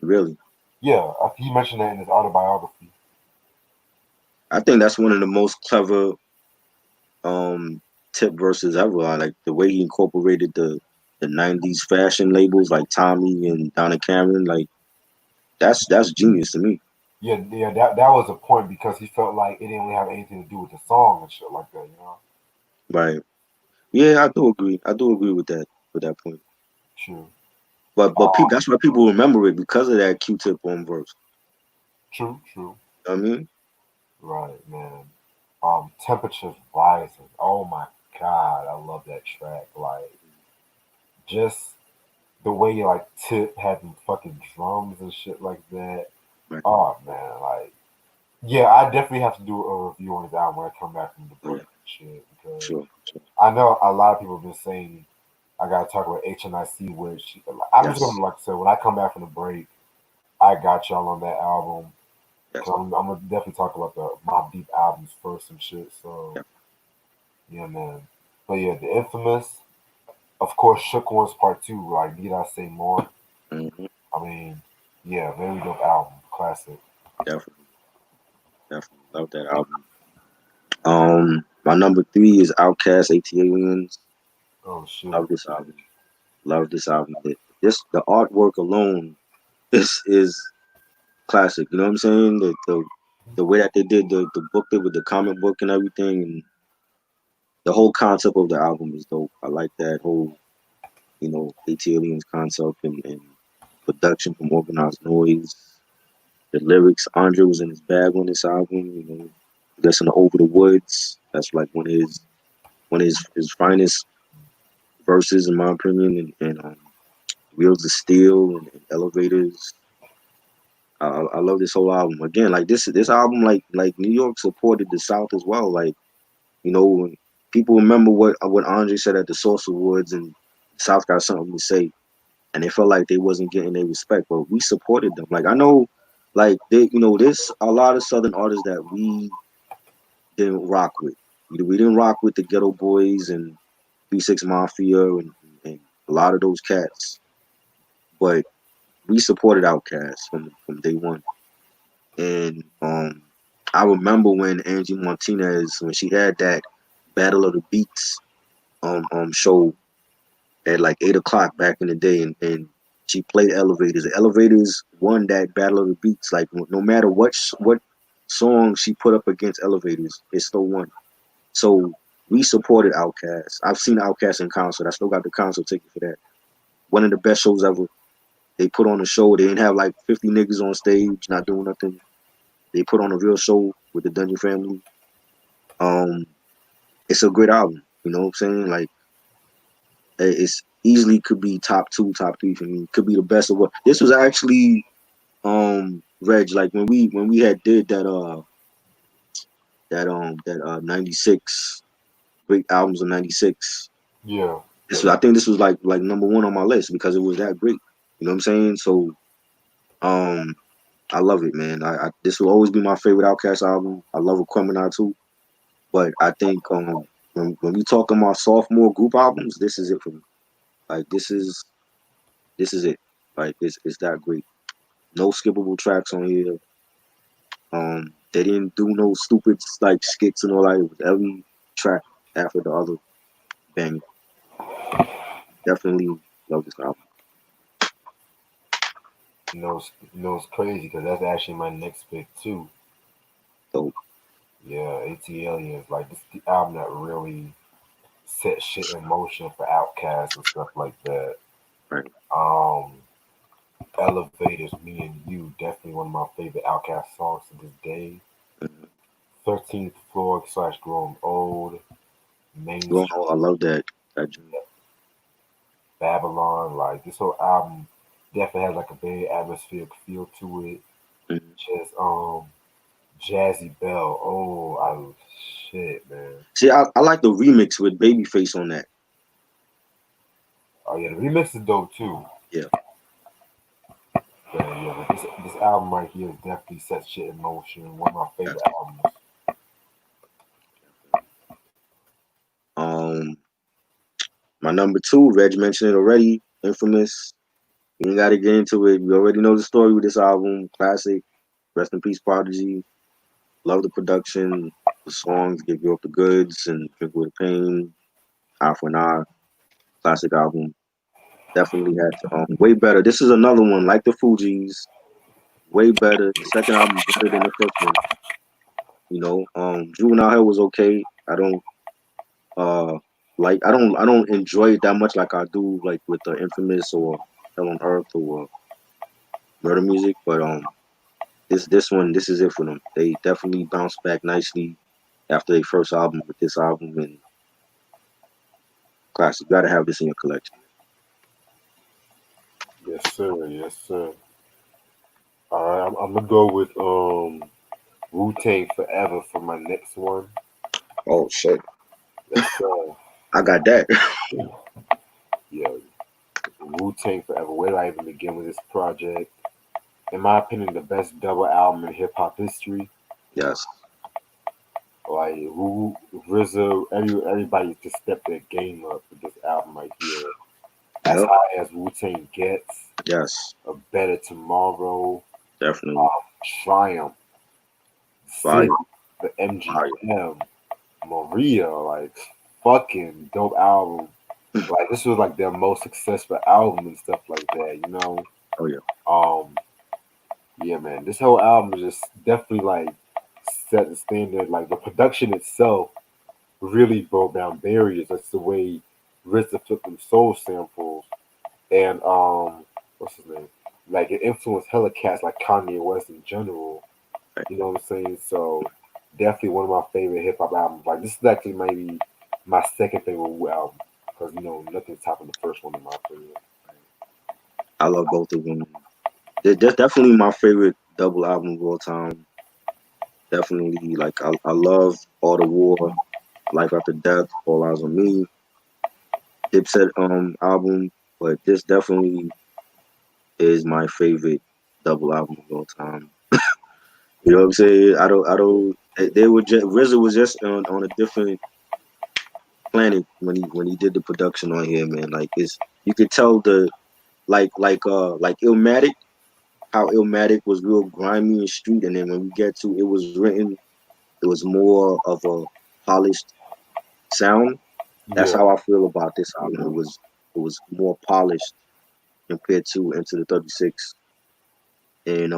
really. Yeah, he mentioned that in his autobiography. I think that's one of the most clever um Tip verses ever. I like the way he incorporated the '90s fashion labels like Tommy and Donna Cameron. Like that's genius to me. Yeah, yeah, that was the point because he felt like it didn't really have anything to do with the song and shit like that. Right. Yeah, I do agree. I do agree with that point. True. But people, that's why people remember it because of that Q-Tip on verse. True, true. You know what I mean, Right, man. Temperatures rising. Oh my god, I love that track. Like just the way like Tip had them fucking drums and shit like that. right? Oh man, like yeah, I definitely have to do a review on his album when I come back from the Oh, break yeah, and shit because sure, sure. I know a lot of people have been saying I gotta talk about HNIC, which I'm just Yes, gonna like I said when I come back from the break, I got y'all on that album. yes, Cause I'm gonna definitely talk about the Mobb Deep albums first and shit. So yeah. yeah, man. But yeah, the infamous, of course, Shook Ones Part Two. Like, need I say more? Hmm. I mean, yeah, very dope album, classic. Definitely, definitely love that album. My number three is Outkast, AT Aliens. Oh shit. Love this album. Love this album. The artwork alone is classic. You know what I'm saying? The way that they did the booklet with the comic book and everything, and the whole concept of the album is dope. I like that whole AT Aliens concept and production from Organized Noise. The lyrics, Andre was in his bag on this album. Listen to Over the Woods. That's like one of his finest verses, in my opinion. And Wheels of Steel and Elevators. I love this whole album. Again, like this album, like New York supported the South as well. Like when people remember what Andre said at the Source Awards, and the South got something to say, and they felt like they wasn't getting their respect, but we supported them. Like I know, like there's a lot of Southern artists that we didn't rock with. We didn't rock with the Ghetto Boys and 3 6 Mafia and a lot of those cats, but we supported Outkast from day one. And I remember when Angie Martinez, when she had that Battle of the Beats show at like 8 o'clock back in the day, and she played Elevators. The Elevators won that Battle of the Beats. Like no matter what song she put up against Elevators, it still won. So we supported Outkast. I've seen Outkast in concert. I still got the concert ticket for that. One of the best shows ever. They put on a show. They didn't have like 50 niggas on stage not doing nothing. They put on a real show with the Dungeon family. Um, it's a great album. You know what I'm saying? Like it's easily could be top two, top three for me. Could be the best of what. This was actually Reg, like when we had did that 96 great albums of 96. Yeah. I think this was like number one on my list because it was that great. You know what I'm saying? So um I love it, man. This will always be my favorite Outkast album. I love Aquemini too. But I think when we talking about sophomore group albums, this is it for me. Like this is it. Like it's that great. No skippable tracks on here. They didn't do no stupid like skits and all that. It was every track after the other bang. Definitely love this album. It's crazy because that's actually my next pick too. Dope. Yeah, AT Aliens. Like this the album that really set shit in motion for Outkast and stuff like that. Right. Um, Elevators, Me and You, definitely one of my favorite Outkast songs to this day. Mm-hmm. 13th Floor slash Growing Old, Main Well, Street, I love that joint. Babylon. Like this whole album definitely has like a very atmospheric feel to it. Mm-hmm. Just Jazzy Bell. Oh, I shit, man. See, I like the remix with Babyface on that. Oh yeah, the remix is dope too. Yeah. Yeah, but this album right here definitely sets shit in motion. One of my favorite albums. Um, my number two, Reg mentioned it already. Infamous. You ain't got to get into it. You already know the story with this album. Classic. Rest in peace, Prodigy. Love the production. The songs give you up the goods and drink with the pain. Eye for an eye. Classic album. Definitely had to, way better. This is another one like the Fugees. Way better. The second album better than the first one. Juvenile Hell was okay. I don't uh I don't enjoy it that much like I do like with the Infamous or Hell on Earth or Murder Music, but this one this is it for them. They definitely bounced back nicely after their first album with this album and classic. You gotta have this in your collection. Yes, sir. Yes, sir. All right, I'm gonna go with Wu Tang Forever for my next one. Oh shit. Yes, sir. I got that. Yeah, Wu Tang Forever. Where do I even begin with this project? In my opinion, the best double album in hip hop history. Yes. Like who RZA, everybody just stepped their game up with this album right here. As Yep. high as Wu Tang gets, Yes. A Better Tomorrow, Definitely. Triumph, Fire. City, the Fire. MGM, Maria, like fucking dope album. Like this was like their most successful album and stuff like that, you know. Oh yeah. Um, yeah, man, this whole album is just definitely like set the standard. Like the production itself really broke down barriers. That's the way RZA took them soul samples and what's his name? Like it influenced hella cats like Kanye West in general. Right. You know what I'm saying? So definitely one of my favorite hip hop albums. Like this is actually maybe my second favorite Wu album because nothing's topping the first one in my opinion. I love both of them. They're definitely my favorite double album of all time. Definitely, like I love All the War, Life After Death, All Eyes on Me, Dipset album, but this definitely is my favorite double album of all time. You know what I'm saying? I don't. They were just RZA was just on a different planet when he did the production on here, man. Like it's you could tell the like Illmatic, how Illmatic was real grimy and street, and then when we get to it was written, it was more of a polished sound. That's Yeah, how I feel about this album. It was more polished compared to Into the 36. And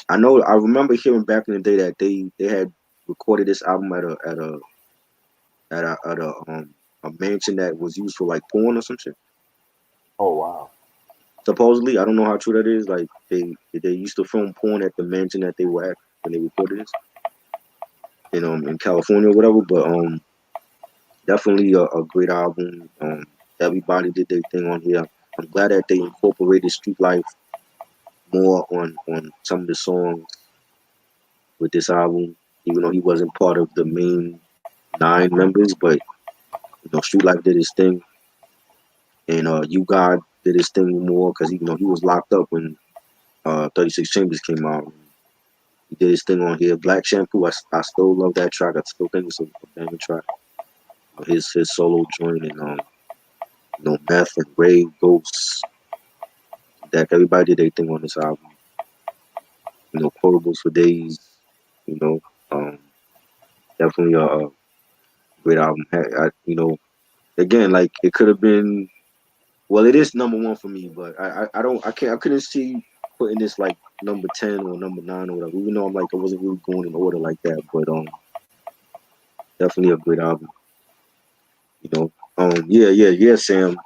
I remember hearing back in the day that they had recorded this album at a mansion that was used for like porn or some shit. oh wow. Supposedly, I don't know how true that is. Like they used to film porn at the mansion that they were at when they recorded this in California or whatever. But definitely a great album. Everybody did their thing on here. I'm glad that they incorporated street life more on some of the songs with this album, even though he wasn't part of the main nine members. But Street Life did his thing, and You God did his thing more because he was locked up when 36 Chambers came out. He did his thing on here. Black Shampoo, I still love that track. I still think it's a banging track. his solo joint and Meth and Ray Ghosts. That everybody did their thing on this album. Quotables for days. You know, um, definitely a great album. Again, like it could have been. Well, it is number one for me, but I don't I couldn't see putting this like number 10 or number 9 or whatever. Even though I'm like I wasn't really going in order like that, but definitely a great album. Yeah, Sam.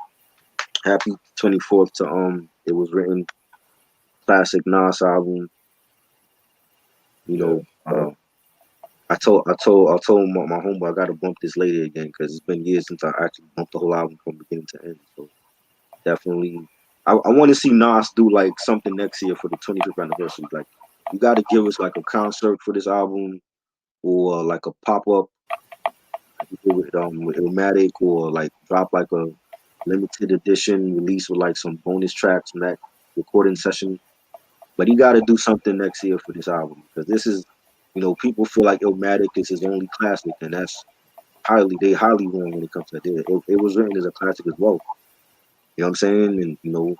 Happy 24th to It Was Written, classic Nas album. You Yeah. know, I told my homeboy I gotta bump this later again because it's been years since I actually bumped the whole album from beginning to end. So definitely, I want to see Nas do like something next year for the 25th anniversary. Like, you got to give us like a concert for this album or like a pop up like you did with Illmatic, or like drop like a limited edition release with like some bonus tracks from that recording session. But he got to do something next year for this album because this is, people feel like Illmatic is his only classic, and that's highly wrong when it comes to that. It was written as a classic as well. You know what I'm saying? And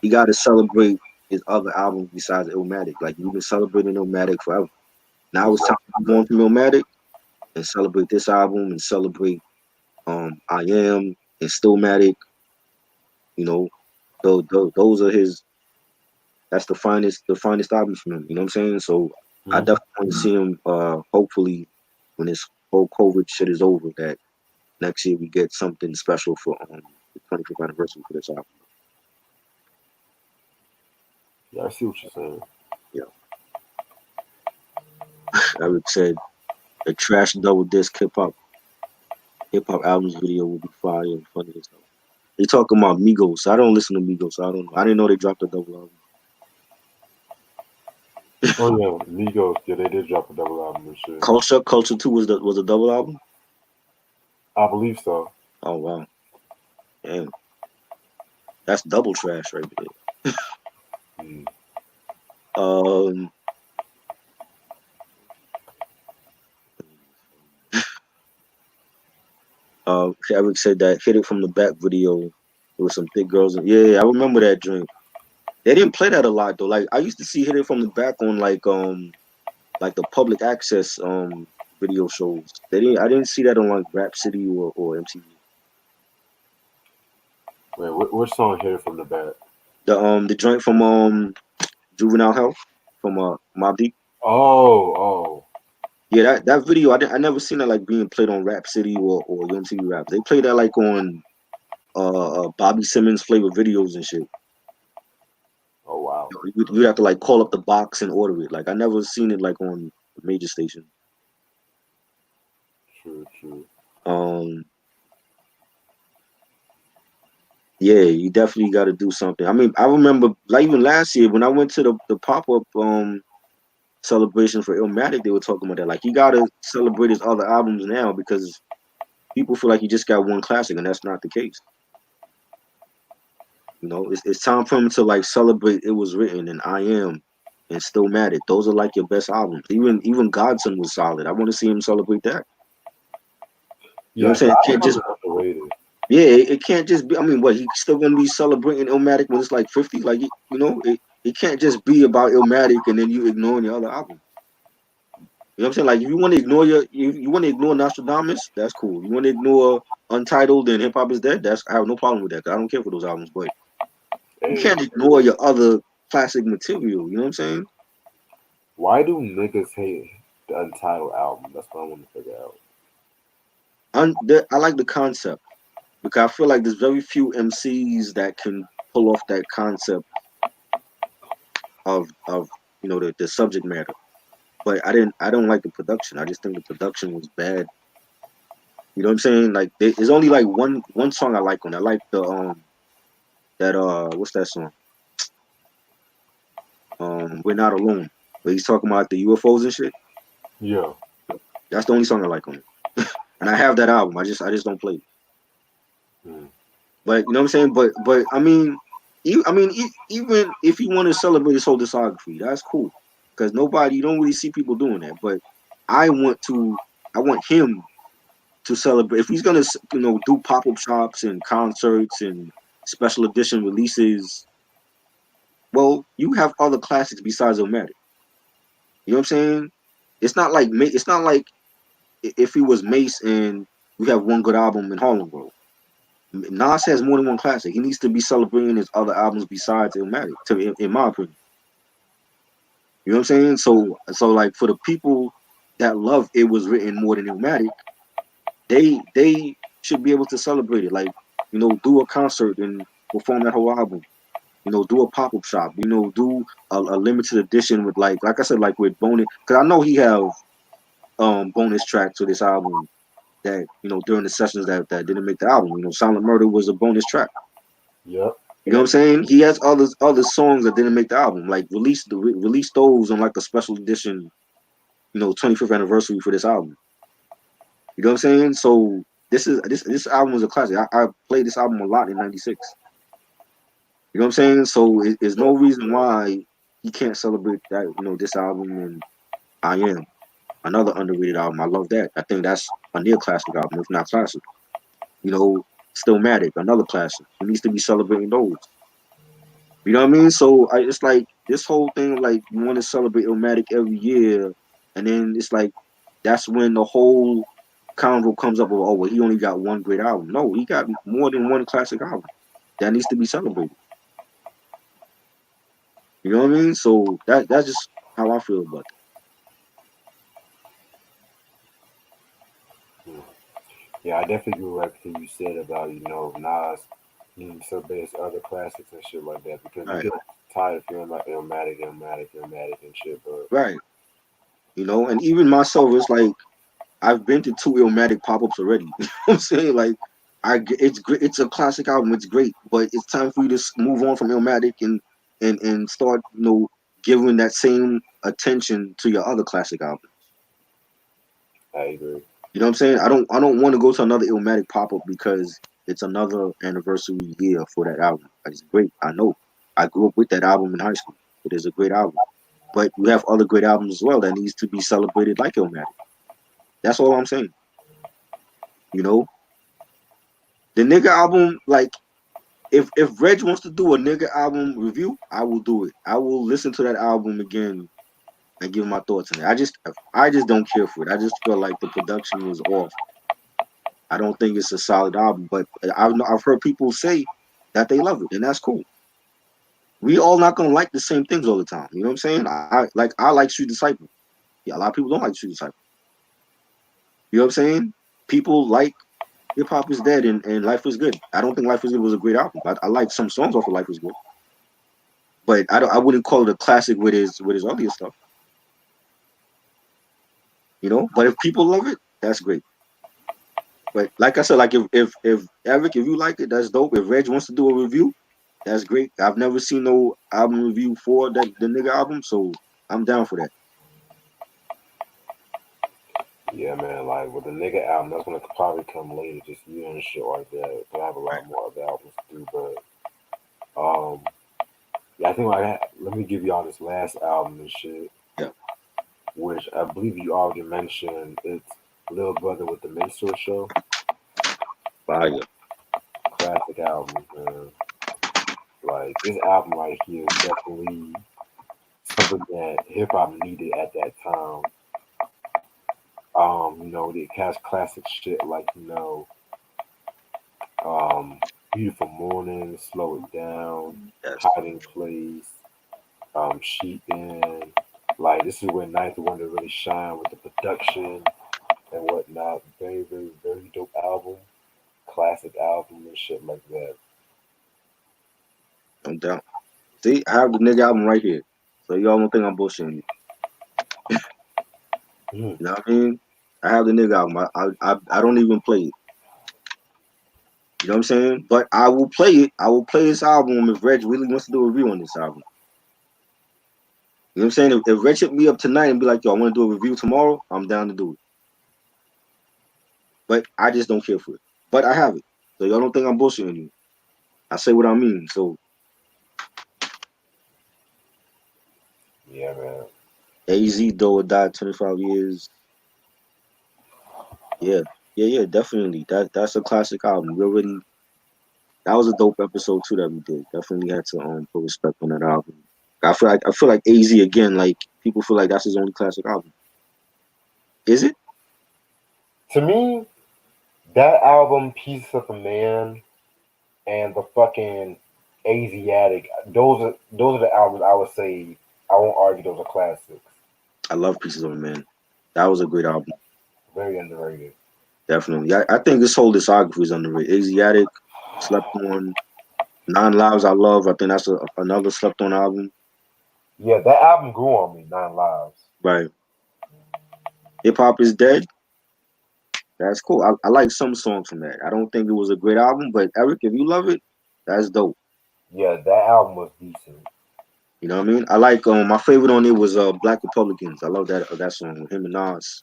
he got to celebrate his other albums besides Illmatic. Like, you've been celebrating Illmatic forever. Now it's time to move on from Illmatic and celebrate this album and celebrate I Am and Stillmatic. You know, those are his. That's the finest albums from him. You know what I'm saying? So I Mm-hmm. definitely want to see him. Hopefully, when this whole COVID shit is over, that next year we get something special for the 25th anniversary for this album. Yeah, I see what you're saying. Yeah, Eric said a trash double disc hip hop albums video will be fire and funny as hell. They talking about Migos. I don't listen to Migos. So I don't know. I didn't know they dropped a double album. Oh yeah, Migos. Yeah, they did drop a double album and shit. Culture 2 was a double album. I believe so. Oh wow, damn, that's double trash right there. Mm. Um, Eric said that hit it from the back video. There was some thick girls. Yeah, I remember that drink. They didn't play that a lot though. Like, I used to see hit it from the back on like the public access video shows. I didn't see that on like Rap City or MTV. Wait, which song hit it from the back? The joint from Juvenile Health from Mobb Deep. Oh. Yeah, that video I never seen that like being played on Rap City or MTV Raps. They play that like on Bobby Simmons flavor videos and shit. Oh wow. You'd have to like call up the box and order it. Like, I never seen it like on a major station. True. Um, yeah, you definitely got to do something. I mean, I remember like even last year when I went to the pop up celebration for Illmatic, they were talking about that. Like, he got to celebrate his other albums now because people feel like he just got one classic, and that's not the case. It's time for him to like celebrate It Was Written and I Am and Stillmatic. Those are like your best albums. Even Godson was solid. I want to see him celebrate that. You know Yeah, what I'm saying? It can't Godson just is underrated. Yeah, it can't just be. I mean, what, he still gonna be celebrating Illmatic when it's like 50? Like, it can't just be about Illmatic and then you ignoring your other album. You know what I'm saying? Like, if you want to ignore you want to ignore Nostradamus, that's cool. You want to ignore Untitled and Hip Hop Is Dead, I have no problem with that. 'Cause I don't care for those albums, but you Hey, can't ignore your other classic material. You know what I'm saying? why do niggas hate the Untitled album? That's what I want to figure out. I like the concept because I feel like there's very few MCs that can pull off that concept of the subject matter. But I don't like the production. I just think the production was bad. You know what I'm saying? Like, there's only like one song I like on. I like the that what's that song? We're Not Alone. Where he's talking about the UFOs and shit. Yeah. That's the only song I like on it. And I have that album. I just don't play it. Mm. But you know what I'm saying? But I mean, even if you want to celebrate his whole discography, that's cool. Because you don't really see people doing that. But I want him to celebrate. If he's gonna, do pop up shops and concerts and special edition releases, well, you have other classics besides Illmatic. You know what I'm saying? It's not like if he was Mace and we have one good album in Harlem World. Nas has more than one classic. He needs to be celebrating his other albums besides Illmatic. In my opinion, you know what I'm saying? So like for the people that love It Was Written more than Illmatic, they should be able to celebrate it. Like, do a concert and perform that whole album. Do a pop up shop. Do a limited edition with like I said, like with bonus. Because I know he have bonus tracks to this album that during the sessions that didn't make the album. Silent Murder was a bonus track. Yep. You know what I'm saying? He has other songs that didn't make the album. Like release those on like a special edition. 25th anniversary for this album. You know what I'm saying? So this album is a classic. I played this album a lot in '96. You know what I'm saying? So there's no reason why he can't celebrate that. This album and I Am, another underrated album. I love that. I think that's a near classic album, if not classic. You know, Stillmatic, another classic. He needs to be celebrating those. You know what I mean? So it's like this whole thing, like you want to celebrate Illmatic every year, and then it's like that's when the whole convo comes up with, oh, well, he only got one great album. No, he got more than one classic album that needs to be celebrated. You know what I mean? So that's just how I feel about Hmm. Yeah, I definitely agree with everything you said about Nas needing to celebrate his other classics and shit like that because that. you Right, get tired of feeling like Illmatic and shit. But right. And even myself, it's like I've been to two Illmatic pop-ups already. You know what I'm saying? Like, it's great. It's a classic album. It's great, but it's time for you to move on from Illmatic and start, giving that same attention to your other classic album. I agree. You know what I'm saying? I don't want to go to another Illmatic pop-up because it's another anniversary year for that album. It's great. I know. I grew up with that album in high school. It is a great album. But we have other great albums as well that needs to be celebrated like Illmatic. That's all I'm saying. You know, the nigga album, like if Reg wants to do a nigga album review, I will do it. I will listen to that album again and give my thoughts on it. I just don't care for it. I just feel like the production was off. I don't think it's a solid album, but I've heard people say that they love it, and that's cool. We all not gonna like the same things all the time. You know what I'm saying? I like Street Disciple. Yeah, a lot of people don't like Street Disciple. You know what I'm saying? People like Hip Hop is Dead and Life is Good. I don't think Life is Good was a great album. I like some songs off of Life is Good, but I wouldn't call it a classic with his earlier stuff. But if people love it, that's great. But like I said, like if Eric, if you like it, that's dope. If Reg wants to do a review, that's great. I've never seen no album review for that the nigga album, so I'm down for that. Yeah, man. Like with the nigga album, that's gonna probably come later this year and shit like that. But I have a Right. lot more other albums to do. But yeah, I think like let me give y'all this last album and shit, Yeah. which I believe you already mentioned. It's Little Brother with the Minstrel Show. Fire. Classic album, man. Like this album right here is definitely something that hip hop needed at that time. It has classic shit like um, Beautiful Morning, Slow It Down, Yes. Hiding Place, Sheep In. Like this is where Ninth Wonder really shine with the production and whatnot. Very, very, very dope album, classic album and shit like that. I'm down. See, I have the nigga album right here. So y'all don't think I'm bullshitting you. Mm. You know what I mean? I have the nigga album. I don't even play it. You know what I'm saying? But I will play it. I will play this album if Reg really wants to do a review on this album. You know what I'm saying? If Reg hit me up tonight and be like, yo, I want to do a review tomorrow, I'm down to do it. But I just don't care for it. But I have it. So y'all don't think I'm bullshitting you. I say what I mean. So Yeah, man. AZ though died 25 years. Yeah. Yeah, yeah, definitely. That's a classic album. We already that was a dope episode too that we did. Definitely had to put respect on that album. I feel like AZ again. Like people feel like that's his only classic album. Is it? To me, that album, Pieces of a Man, and the fucking Asiatic, those are the albums I would say I won't argue those are classics. I love Pieces of a Man. That was a great album. Very underrated. Definitely. I think this whole discography is underrated. Asiatic, Slept On, Nine Lives I Love. I think that's another slept on album. Yeah, that album grew on me, Nine Lives. Right. Hip Hop is Dead. That's cool. I like some songs from that. I don't think it was a great album, but Eric, if you love it, that's dope. Yeah, that album was decent. You know what I mean? I like my favorite on it was Black Republicans. I love that song with him and Nas.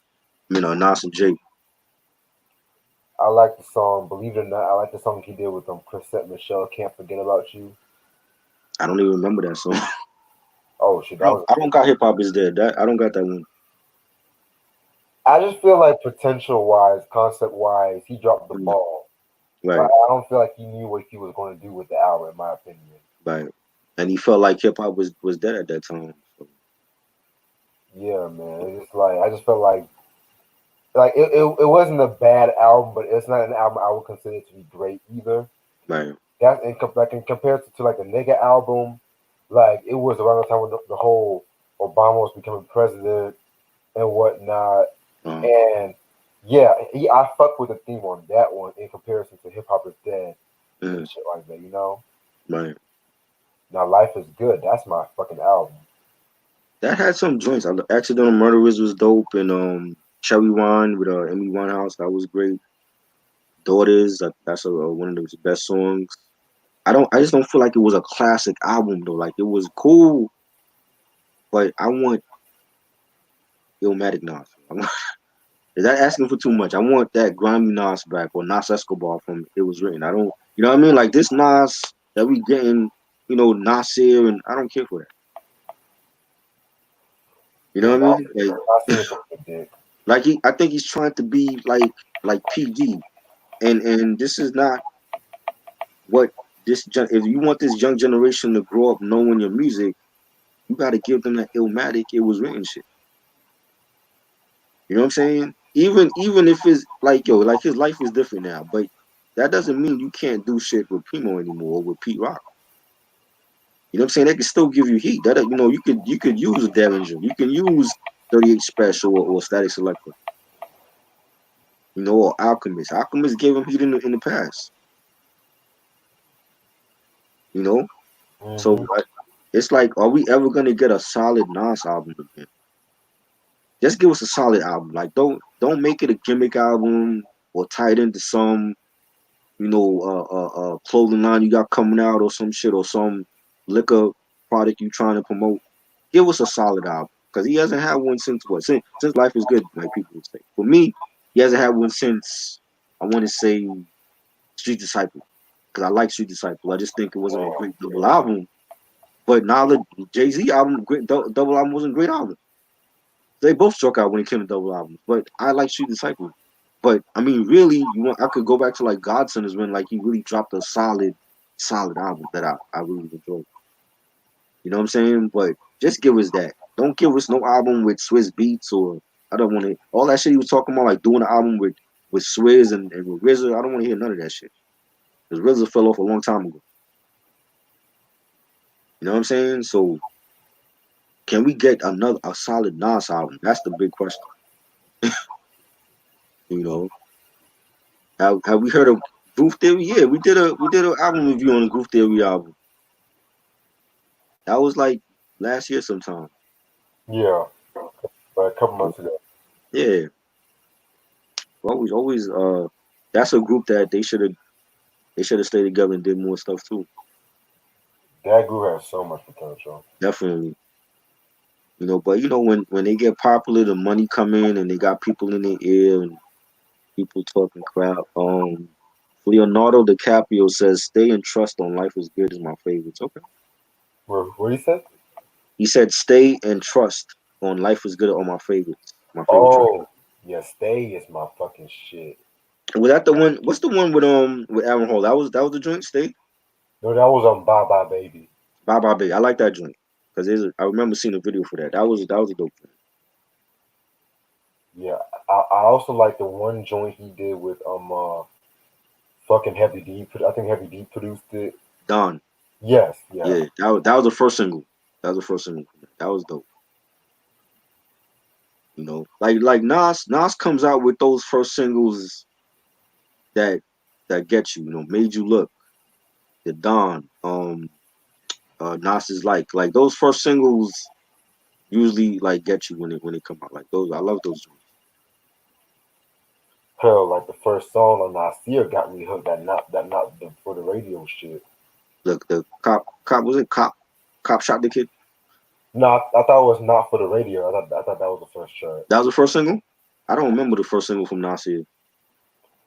I mean Nas and Jay. I like the song, believe it or not, I like the song he did with Chrisette Michelle, Can't Forget About You. I don't even remember that song. Oh shit, I that don't was I a good don't got one. Hip Hop is Dead. That I don't got that one. I just feel like potential wise, concept wise, he dropped the Mm, ball. Like right, I don't feel like he knew what he was going to do with the album, in my opinion. right. And he felt like hip hop was dead at that time. So, Yeah, man. It's just like I just felt like it wasn't a bad album, but it's not an album I would consider to be great either. right. That's like in comparison to like a nigga album, like it was around the time when the whole Obama was becoming president and whatnot. Um, And yeah, I fuck with the theme on that one in comparison to Hip Hop is Dead and mm, shit like that, you know? right. Now Life is Good, that's my fucking album. That had some joints. Accidental Murderers was dope, and Cherry Wine with Amy Winehouse that was great. Daughters, that's one of the best songs. I just don't feel like it was a classic album though. Like it was cool, but I want Illmatic Nas. Is that asking for too much? I want that grimy Nas back or Nas Escobar from It Was Written. I don't, you know what I mean? Like this Nas that we getting, Nasir, and I don't care for that. You Yeah, know what I mean? Nasir's a good dick. I think he's trying to be like PG, and this is not what if you want this young generation to grow up knowing your music, you got to give them that Illmatic It Was Written shit. You know what I'm saying? Even if it's like like his life is different now, but that doesn't mean you can't do shit with Primo anymore or with Pete Rock. You know what I'm saying? They can still give you heat. You could use a Derringer, you can use 38 Special or Static Selector, or Alchemist. Alchemist gave him heat in the past. You know, so Hmm. it's like, are we ever gonna get a solid Nas album again? Just give us a solid album. Like don't make it a gimmick album or tie it into some clothing line you got coming out or some shit or some liquor product you trying to promote. Give us a solid album because he hasn't had one since what? Since Life is Good, like people would say. For me, he hasn't had one since I want to say Street Disciple because I like Street Disciple. I just think it wasn't a great double album. But now the Jay-Z album, great double album wasn't a great album. They both struck out when it came to double albums. But I like Street Disciple. But I mean, really, I could go back to like Godson is when like he really dropped a solid album that I really enjoyed. You know what I'm saying? But just give us that. Don't give us no album with Swiss beats or I don't want to all that shit he was talking about, like doing an album with Swizz and with RZA. I don't want to hear none of that shit. Because RZA fell off a long time ago. You know what I'm saying? So can we get a solid Nas album? That's the big question. You know, have we heard of Groove Theory? Yeah, we did an album review on the Groove Theory album. That was like last year sometime. Yeah, but a couple months ago. Yeah, always. That's a group that they should have stayed together and did more stuff too. That group has so much potential. Definitely. But when they get popular, the money come in and they got people in their ear and people talking crap. Leonardo DiCaprio says, "Stay and Trust on Life is Good" is my favorites. Okay. What do you say? He said, "Stay and Trust on Life is Good" are my favorites. My favorite track. Oh, yeah, Stay is my fucking shit. Was that the one? What's the one with Aaron Hall? That was the joint. Stay. No, that was on Bye Bye Baby. Bye Bye Baby. I like that joint because I remember seeing a video for that. That was a dope joint. Yeah, I also like the one joint he did with fucking Heavy D. I think Heavy D produced it. Don. Yes, yeah. Yeah, that was the first single. That was the first single. That was dope. Like Nas comes out with those first singles that get you. Made You Look, the Don, Nas is like those first singles usually like get you when it come out. Like those, I love those joints. Hell, like the first song on Nasir got me hooked. That not for the radio shit. Look, the cop was it cop shot the kid. No, I thought it was not for the radio. I thought that was the first track. That was the first single. I don't remember the first single from Nasir.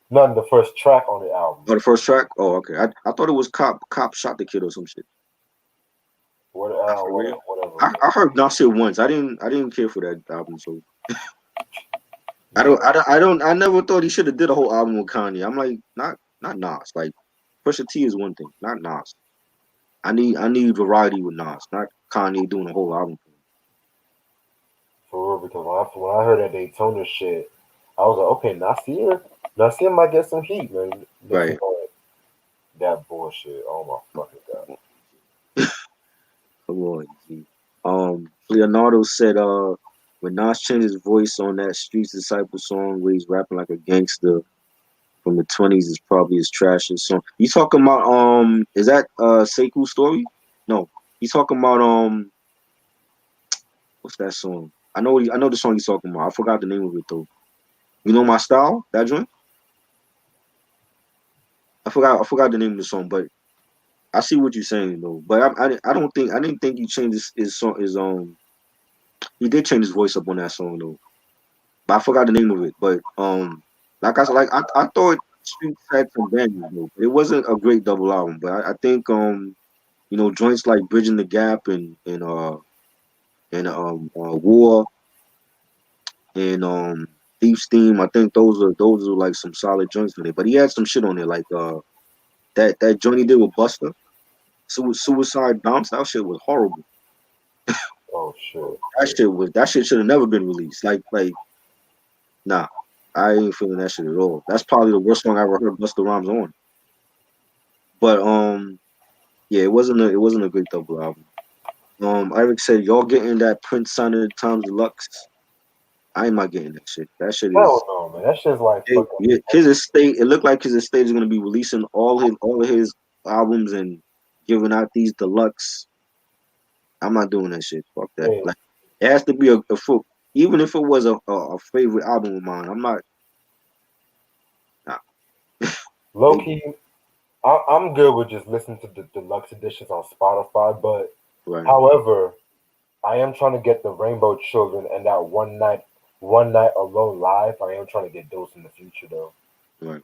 Not the first track on the album. Oh, the first track. Oh, okay. I thought it was cop shot the kid or some shit. What, Not for real. whatever. I heard Nasir once. I didn't care for that album, so Yeah. I never thought he should have did a whole album with Kanye. I'm like, not Nas. Like Pusha T is one thing, not Nas. I need variety with Nas, not Kanye doing a whole album. For real, because when I heard that Daytona shit, I was like, okay, Nasir might get some heat, man. Listen Right. to that bullshit. Oh my fucking god. Come on, G. Leonardo said, when Nas changed his voice on that Streets Disciple song where he's rapping like a gangster from the 20s is probably his trashiest song. You talking about is that Sekou Story? No. He's talking about what's that song? I know the song he's talking about. I forgot the name of it though. You know my style? That joint? I forgot the name of the song, but I see what you're saying though. But I didn't think he changed his song he did change his voice up on that song though. But I forgot the name of it. But like I said, I thought Streets had some bangers though. It wasn't a great double album, but I think joints like Bridging the Gap and War and Thief's Theme. I think those are like some solid joints on it. But he had some shit on there like that joint he did with Buster, Suicide Bounce. That shit was horrible. Oh shit. That shit should have never been released. Like nah, I ain't feeling that shit at all. That's probably the worst song I ever heard Busta Rhymes on. But yeah, it wasn't a great double album. Eric said y'all getting that Prince Sign of the Times Deluxe. I ain't not getting that shit. That shit Hell is no, man. That shit's like fucking. his estate. It looked like his estate is gonna be releasing all of his albums and giving out these deluxe. I'm not doing that shit. Fuck that. Hey, Like it has to be a full. Even if it was a favorite album of mine, I'm not. Nah. low key, I'm good with just listening to the deluxe editions on Spotify. But Right. however, I am trying to get the Rainbow Children and that one night alone live. I am trying to get those in the future though. Right.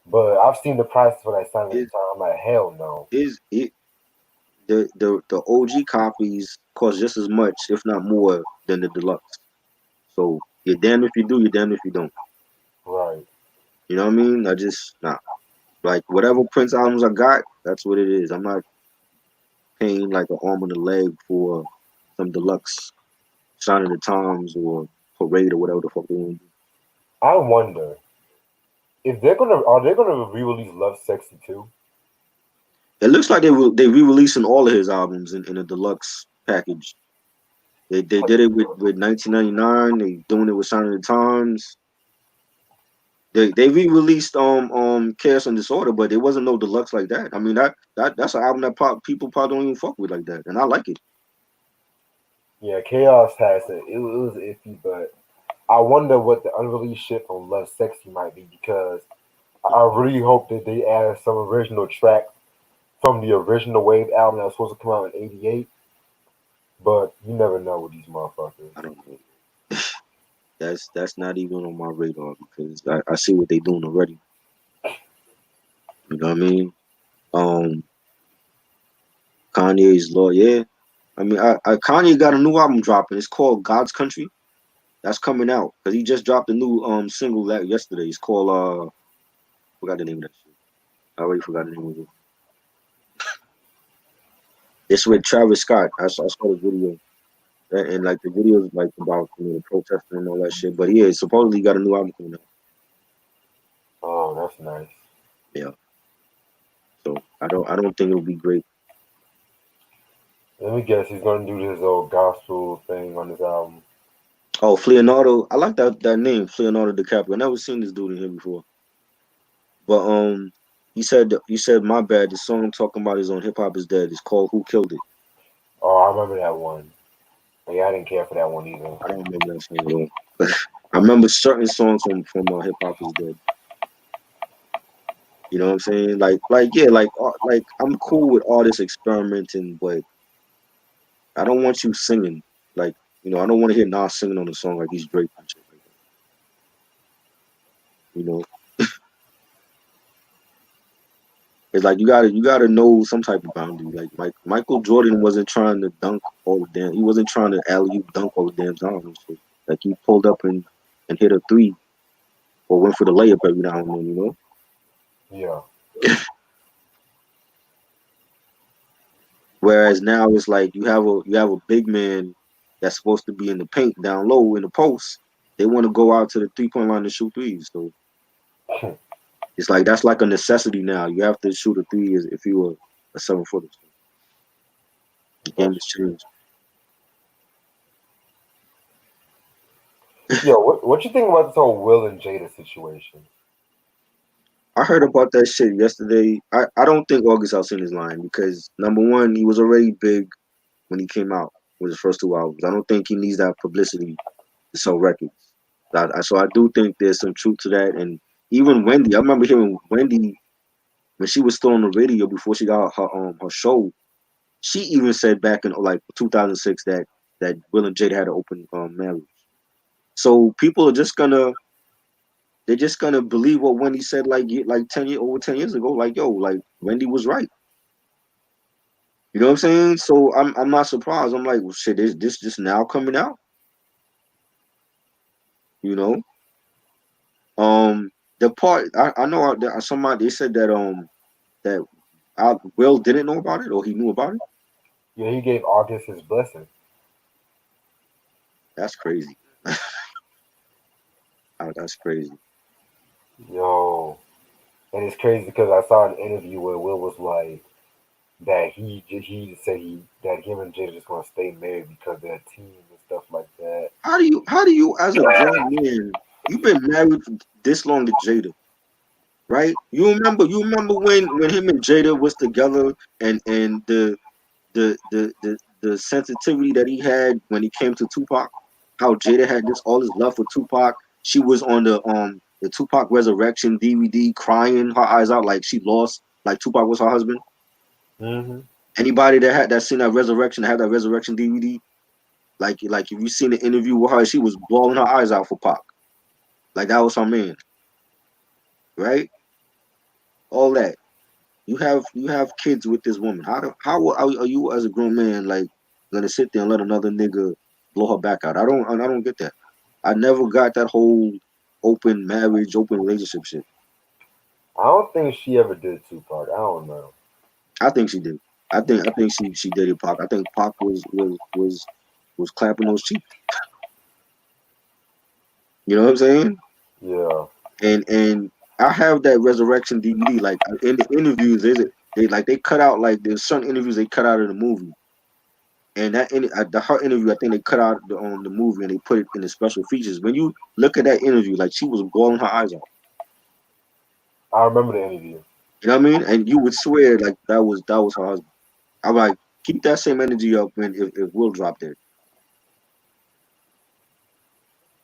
But I've seen the price for that sign at the Is time. I'm like, hell no. is it the OG copies cost just as much, if not more, than the deluxe. So you're damned if you do, you're damned if you don't. Right. You know what I mean? I just like whatever Prince albums I got, that's what it is. I'm not paying like an arm and a leg for some deluxe Sign of the Times or Parade or whatever the fuck they want to do. I wonder if are they gonna re-release Love Sexy too? It looks like they re-releasing all of his albums in a deluxe package. They did it with 1999. They doing it with Sign of the Times. They re-released Chaos and Disorder, but there wasn't no deluxe like that. I mean that's an album that people probably don't even fuck with like that, and I like it. Yeah, Chaos has it. It was iffy, but I wonder what the unreleased shit from Love Sexy might be because I really hope that they add some original tracks from the original Wave album that was supposed to come out in '88. But you never know with these motherfuckers. I don't know. That's not even on my radar because I see what they doing already. You know what I mean? Um, Kanye's Law, yeah. I mean, Kanye got a new album dropping. It's called God's Country. That's coming out because he just dropped a new single that yesterday. It's called forgot the name of that shit. I already forgot the name of it. It's with Travis Scott. I saw the video. And like the video is like about the protesting and all that shit. But yeah, supposedly got a new album coming out. Oh, that's nice. Yeah. So I don't think it'll be great. Let me guess, he's gonna do this old gospel thing on his album. Oh, Leonardo, I like that name, Leonardo DiCaprio. I never seen this dude in here before. But you said my bad. The song I'm talking about is on Hip Hop Is Dead. It's called Who Killed It. Oh, I remember that one. Yeah, I didn't care for that one either. I don't remember that song at all. I remember certain songs from Hip Hop Is Dead. You know what I'm saying? Like yeah, like I'm cool with all this experimenting, but I don't want you singing. Like I don't want to hear Nas singing on the song like he's Drake and shit like that. You know, it's like you gotta know some type of boundary. Like Michael Jordan wasn't trying to dunk all the damn. He wasn't trying to alley oop dunk all the damn time and shit. Like he pulled up and hit a three or went for the layup every now and then. Yeah. Whereas now it's like you have a big man that's supposed to be in the paint down low in the post. They want to go out to the 3-point line to shoot threes. So it's like that's like a necessity now. You have to shoot a three if you were a 7-footer. The game That's has changed. Yo, what you think about this whole Will and Jada situation? I heard about that shit yesterday. I don't think August Alsina is lying because number one, he was already big when he came out with his first two albums. I don't think he needs that publicity to sell records. So I do think there's some truth to that. And even Wendy, I remember hearing Wendy when she was still on the radio before she got her show. She even said back in like 2006 that Will and Jada had an open marriage. So people are just gonna they're just gonna believe what Wendy said like 10 years ago. Like yo, like Wendy was right. You know what I'm saying? So I'm not surprised. I'm like, well, shit, is this just now coming out? You know, the part I know that somebody they said that Will didn't know about it or he knew about it. Yeah, he gave August his blessing. That's crazy. That's crazy. Yo, and it's crazy because I saw an interview where Will was like that he said that him and Jada just gonna stay married because they're a team and stuff like that. How do you as a grown man, you've been married for this long to Jada, right? You remember when him and Jada was together and the sensitivity that he had when he came to Tupac, how Jada had this all his love for Tupac. She was on the Tupac Resurrection DVD crying her eyes out like she lost, like Tupac was her husband. Hmm. Anybody that had that seen that Resurrection, had that Resurrection DVD, like if you seen the interview with her, she was bawling her eyes out for Pac. Like that was her man, right? All that. You have kids with this woman. How are you as a grown man like gonna sit there and let another nigga blow her back out? I don't get that. I never got that whole open marriage, open relationship shit. I don't think she ever did Tupac. I don't know. I think she did. I think she did it. Pac. I think Pac was clapping those cheeks. You know what I'm saying? Yeah. And I have that Resurrection DVD. Like in the interviews, they cut out like there's certain interviews they cut out of the movie. And the her interview, I think they cut out the movie and they put it in the special features. When you look at that interview, like she was bawling her eyes out. I remember the interview. You know what I mean? And you would swear like that was her husband. I'm like, keep that same energy up when if Will dropped dead.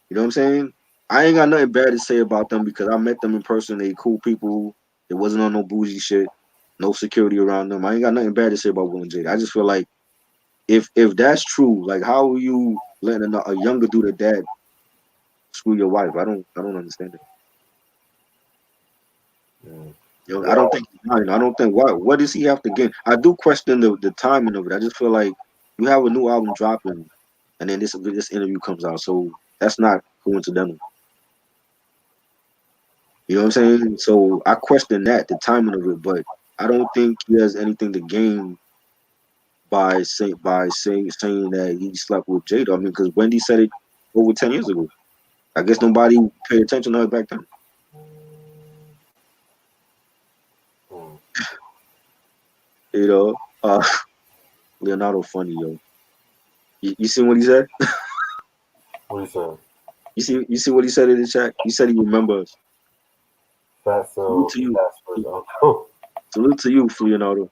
You know what I'm saying? I ain't got nothing bad to say about them because I met them in person. They cool people. They wasn't on no bougie shit. No security around them. I ain't got nothing bad to say about Will and Jada. I just feel like if that's true, like how are you letting a younger dude at that screw your wife? I don't understand it. Mm. I Yeah. don't think he's lying. I don't think what does he have to gain? I do question the timing of it. I just feel like you have a new album dropping, and then this interview comes out. So That's not coincidental. You know what I'm saying? So I question that the timing of it, but I don't think he has anything to gain by saying that he slept with Jada. I mean, because Wendy said it over 10 years ago. I guess nobody paid attention to it back then. Hmm. You know, Leonardo funny yo. You see what he said? What you say? You see what he said in the chat? He said he remembers. Salute Fatso to you. Casper's uncle. Salute to you, Leonardo.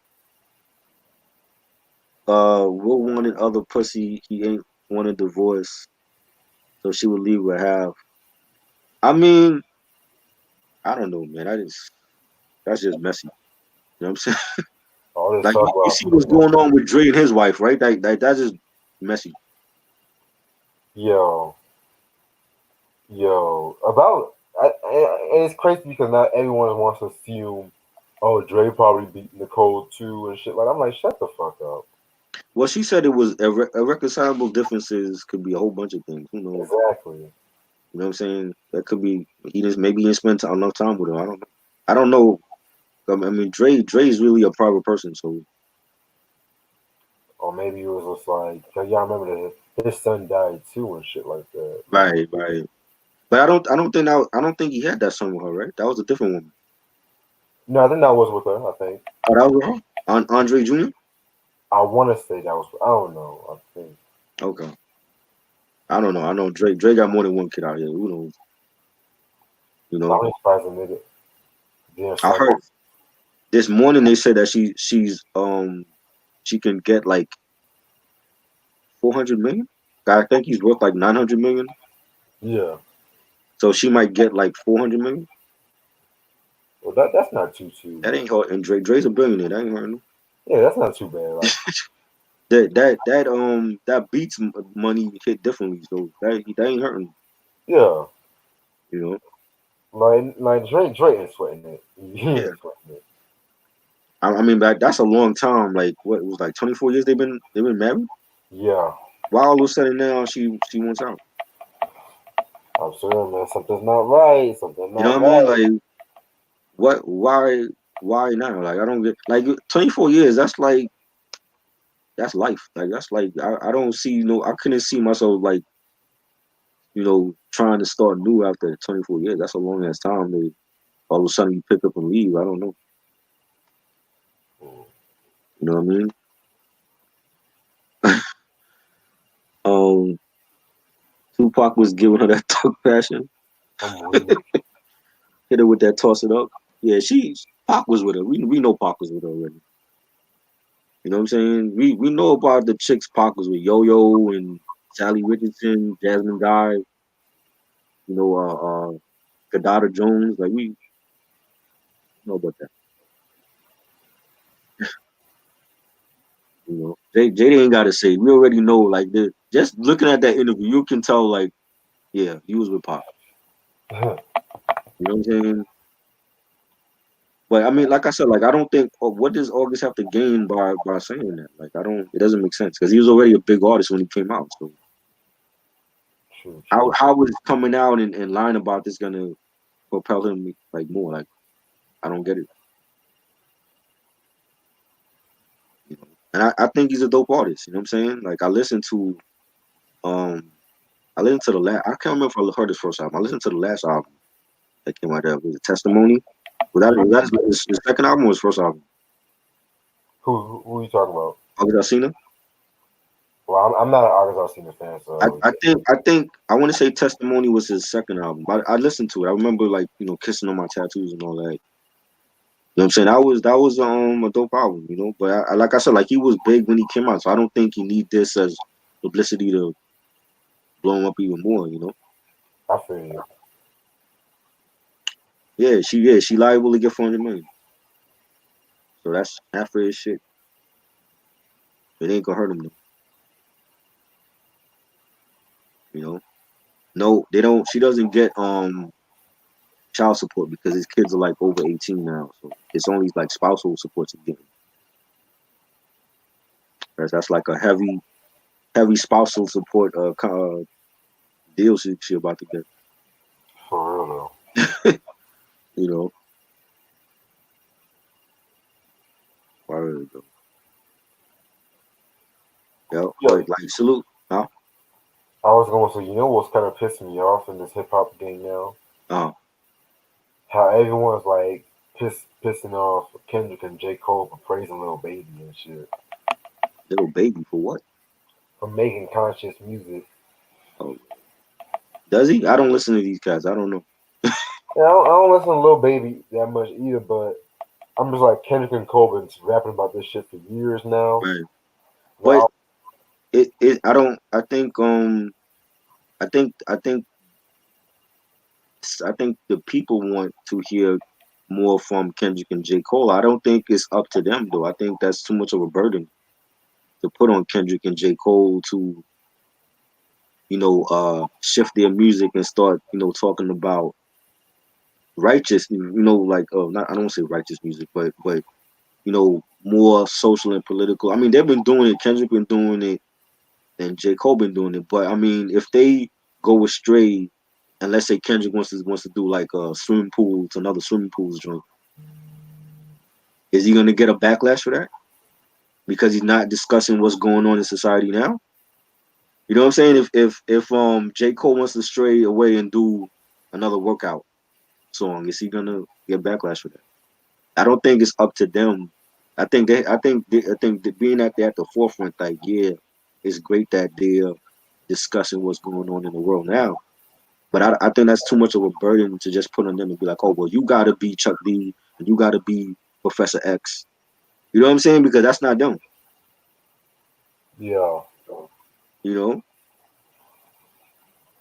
Will wanted other pussy. He ain't wanted divorce, so she would leave with half. I mean, I don't know, man. That's just messy. You know what I'm saying? All this Like talk you about see what's freedom. going on with Dre and his wife, right? That's just messy. Yo, yo. And it's crazy because not everyone wants to assume, oh, Dre probably beat Nicole too and shit. Like, I'm like, shut the fuck up. Well, she said it was irreconcilable differences. Could be a whole bunch of things. Who knows? Exactly. You know what I'm saying? That could be maybe he didn't spend enough time with her. I don't know. I don't know. I mean, Dre's really a private person, so Or maybe it was just like, cause y'all remember that his son died too and shit like that. Like, right, right. But I don't think he had that son with her, right? That was a different woman. no, I think that was with her. I think. Oh, that was with her? Andre Jr.? I want to say that was. I don't know. I think. Okay. I don't know. I know Dre got more than one kid out here. Who knows? You I know. ain't surprised a nigga. Damn I son. heard this morning they said that she can get like 400 million. I think he's worth like 900 million. Yeah. So she might get like 400 million. Well, that's not too. That ain't hard. And Dre's a billionaire. That ain't hard. Yeah, that's not too bad. Like, That beats money hit differently. So that ain't hurting. yeah. You know. Like Drake ain't sweating it. He Yeah. ain't sweating it. I mean, that's a long time. Like what it was like 24 years they've been married. Yeah. Why all of a sudden now she wants out? I'm sure, man. Something's not right. Something's You know not what I mean? right. Like what? Why now? Like I don't get like 24 years. That's life. Like that's like I don't see I couldn't see myself like trying to start new after 24 years. That's a long ass time. All of a sudden you pick up and leave. I don't know. Mm, You know what I mean? Um, Tupac was giving her that thug passion. I'm weak. Hit her with that toss it up. Yeah, Pac was with her. We know Pac was with her already. You know what I'm saying? We know about the chicks Pac was with Yo Yo and Sally Richardson, Jasmine Guy, Kadada Jones. Like we know about that. Jada ain't gotta say. We already know. Like just looking at that interview, you can tell. Like, yeah, he was with Pac. You know what I'm saying? But I mean, like I said, like I don't think. What does August have to gain by saying that? Like I don't. It doesn't make sense because he was already a big artist when he came out. So True, how true. how is coming out and lying about this gonna propel him like more? Like I don't get it. And I think he's a dope artist. You know what I'm saying? Like um I listened to the last. I can't remember if I heard his first album. I listened to the last album that came out. There was a Testimony. Was that his second album or his first album? Who you talking about? August Alsina. Well, I'm not an Arkansas Cena fan, so I think I want to say Testimony was his second album. But I listened to it. I remember like kissing on my tattoos and all that. You know what I'm saying? That was a dope album. But like I said, like he was big when he came out, so I don't think he need this as publicity to blow him up even more. I feel you. Yeah, she liable to get 400 million. So that's half of his shit. It ain't gonna hurt him though. You know. No, they don't. She doesn't get child support because his kids are like over 18 now. So it's only like spousal support she's getting. That's like a heavy spousal support deal she about to get. For real though. You know, word though. Yeah, Yeah, but like salute, huh? I was going to say, you know what's kind of pissing me off in this hip hop game now? Uh, How everyone's like pissing off Kendrick and J. Cole for praising Lil Baby and shit. little baby for what? For making conscious music. Oh, does he? I don't listen to these guys. I don't know. Yeah, I don't listen to Lil Baby that much either, but I'm just like Kendrick and Cole been rapping about this shit for years now. Right. But Now, it I don't I think the people want to hear more from Kendrick and J. Cole. I don't think it's up to them though. I think that's too much of a burden to put on Kendrick and J. Cole to, shift their music and start, talking about righteous, like not I don't say righteous music, but more social and political. I mean, they've been doing it, Kendrick been doing it, and J. Cole been doing it. But I mean, if they go astray, and let's say Kendrick wants to do like a swimming pool to another swimming pools joint, is he gonna get a backlash for that? Because he's not discussing what's going on in society now. You know what I'm saying? If J. Cole wants to stray away and do another workout song, is he gonna get backlash for that? I don't think it's up to them. I think that being that they're at the forefront, like yeah, it's great that they're discussing what's going on in the world now. But I think that's too much of a burden to just put on them and be like, oh well, you gotta be Chuck D and you gotta be Professor X. You know what I'm saying? Because that's not them. yeah, You know,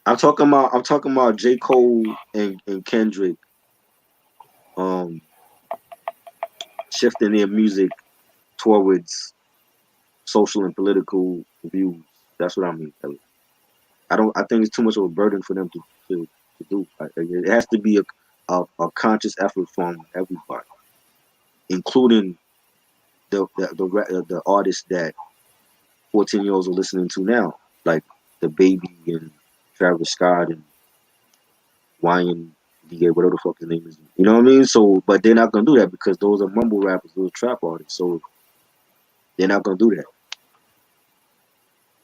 I'm talking about J. Cole and Kendrick um shifting their music towards social and political views. That's what I mean. I don't. I think it's too much of a burden for them to do. It has to be a conscious effort from everybody, including the artists that 14-year-olds are listening to now, like the Baby and Travis Scott and YNDA, whatever the fuck his name is. You know what I mean? So, but they're not gonna do that because those are mumble rappers, those are trap artists. So they're not gonna do that.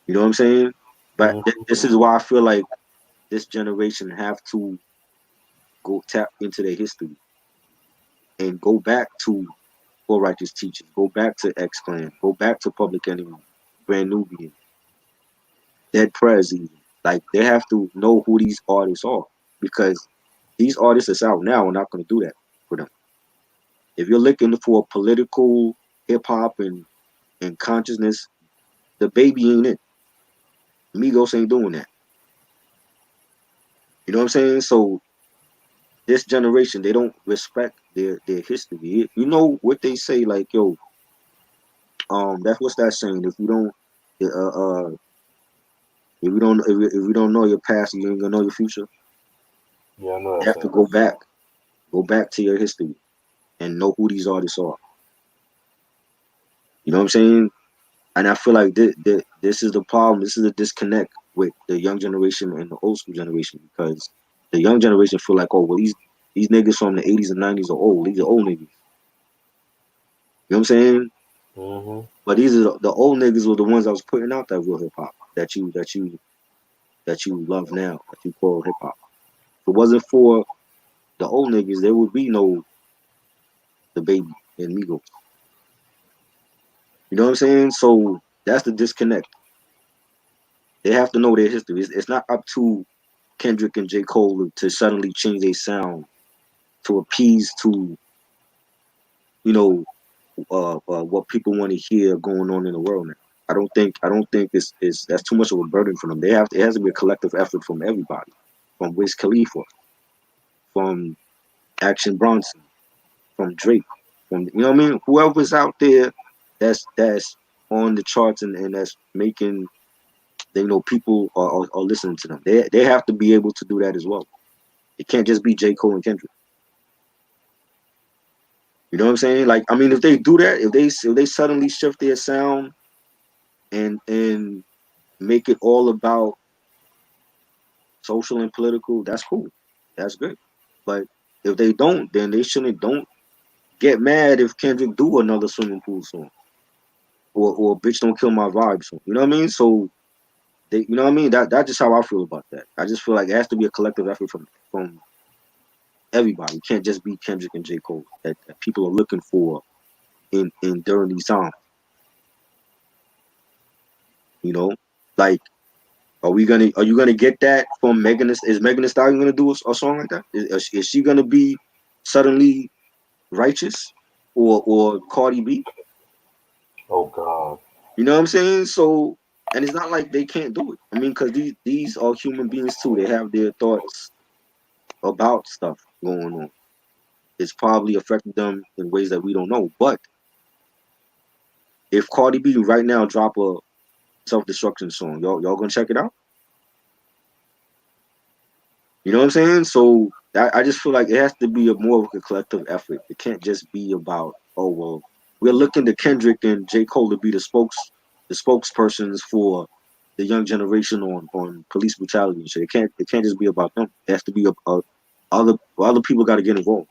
You know what I'm saying? But hmm this is why I feel like this generation have to go tap into their history and go back to Poor Righteous Teachers, go back to X Clan, go back to Public Enemy, Brand Nubian, Dead Prez even. Like they have to know who these artists are because these artists that's out now are not going to do that for them. If you're looking for political hip hop and consciousness, the Baby ain't it. Migos ain't doing that. You know what I'm saying? So this generation, they don't respect their history. You know what they say, like yo, that's what's that saying? If you don't know your past, you ain't gonna know your future. yeah, I know You that have to saying. go back to your history and know who these artists are. You know what I'm saying? And I feel like this is the problem. This is a disconnect with the young generation and the old school generation because the young generation feel like, oh well, these niggas from the 80s and 90s are old. These are old niggas. You know what I'm saying? hmm But these are the old niggas were the ones that was putting out that real hip hop that you love now, that you call hip hop. If it wasn't for the old niggas, there would be no the Baby and Migos. You know what I'm saying? So that's the disconnect. They have to know their history. It's not up to Kendrick and J. Cole to suddenly change their sound to appease to you know what people want to hear going on in the world now. I don't think it's that's too much of a burden for them. It has to be a collective effort from everybody, from Wiz Khalifa, from Action Bronson, from Drake, from you know what I mean. Whoever's out there that's on the charts and that's making people are listening to them. They have to be able to do that as well. It can't just be J. Cole and Kendrick. You know what I'm saying? Like, I mean, if they do that, if they suddenly shift their sound and make it all about social and political, that's cool. That's good. But if they don't, then they shouldn't don't get mad if Kendrick do another swimming pool song or bitch don't kill my vibe song. You know what I mean? So they, you know what I mean? That's just how I feel about that. I just feel like it has to be a collective effort from everybody. It can't just be Kendrick and J. Cole that people are looking for in during these times. You know, like are you gonna get that from Megan? Is Megan Thee Stallion gonna do a song like that? Is she gonna be suddenly righteous or Cardi B? Oh God. You know what I'm saying? So, and it's not like they can't do it. I mean, because these are human beings too. They have their thoughts about stuff going on. It's probably affected them in ways that we don't know. But if Cardi B right now drop a self destruction song, y'all gonna check it out? You know what I'm saying? So I just feel like it has to be a more of a collective effort. It can't just be about, oh well, we're looking to Kendrick and J. Cole to be the spokespersons for the young generation on police brutality and shit. It can't just be about them. It has to be other people got to get involved.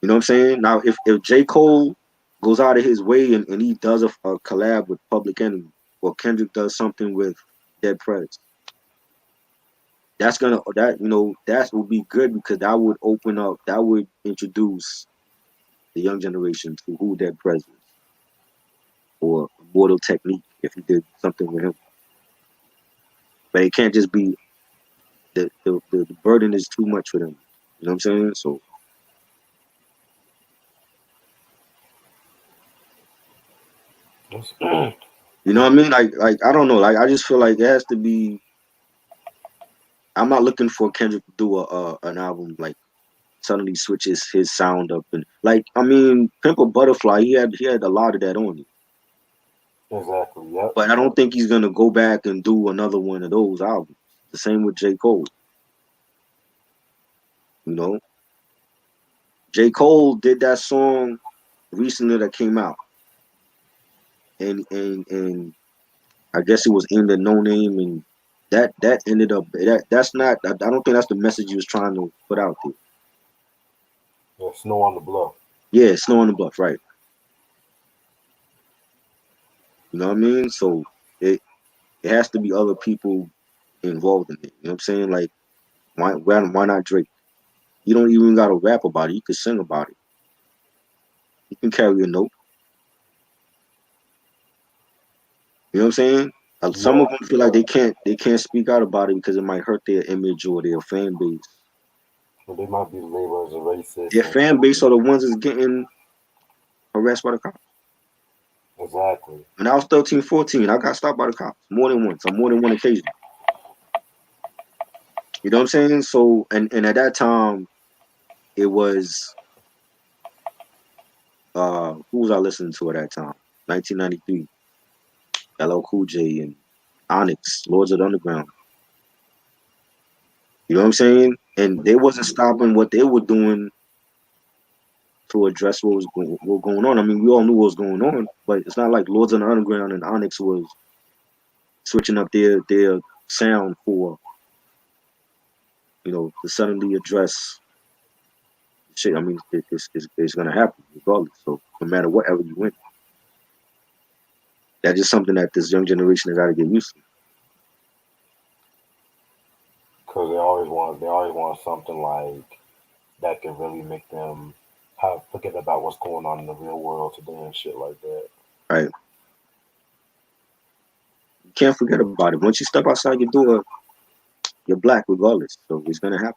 You know what I'm saying? Now if J. Cole goes out of his way and he does a collab with Public Enemy, or Kendrick does something with Dead Prez, that's gonna that you know that would be good because that would introduce the young generation to who Dead Prez is, or Mortal Technique if he did something with him. But it can't just be the burden is too much for them. You know what I'm saying? So you know what I mean? Like I don't know. Like I just feel like it has to be. I'm not looking for Kendrick to do a an album like suddenly switches his sound up and like I mean Pimp a Butterfly he had a lot of that on it. Exactly. Yep. But I don't think he's gonna go back and do another one of those albums. The same with J. Cole. You know, J. Cole did that song recently that came out, and I guess it was aimed at No Name, and that ended up that's not. I don't think that's the message he was trying to put out there. Yeah, Snow on the Bluff. Yeah, Snow on the Bluff, right? You know what I mean? So it has to be other people involved in it. You know what I'm saying? Like why not Drake? You don't even gotta rap about it. You can sing about it. You can carry a note. You know what I'm saying? Some Yeah. of them feel like they can't speak out about it because it might hurt their image or their fan base. But they might be labeled as a racist Their and fan base are the ones that's getting harassed by the cops. exactly. When I was 13, 14, I got stopped by the cops more than once on more than one occasion. You know what I'm saying? So and at that time it was who was I listening to at that time? 1993, LL Cool J and Onyx, Lords of the Underground. You know what I'm saying? And they wasn't stopping what they were doing to address what was going on. I mean, we all knew what was going on, but it's not like Lords of the Underground and Onyx was switching up their sound for to suddenly address shit. I mean, it's gonna happen regardless. So no matter whatever you win, that's just something that this young generation has got to get used to. Because they always want something like that can really make them have forget about what's going on in the real world today and shit like that. Right? You can't forget about it. Once you step outside your door, you're black regardless. So it's gonna happen.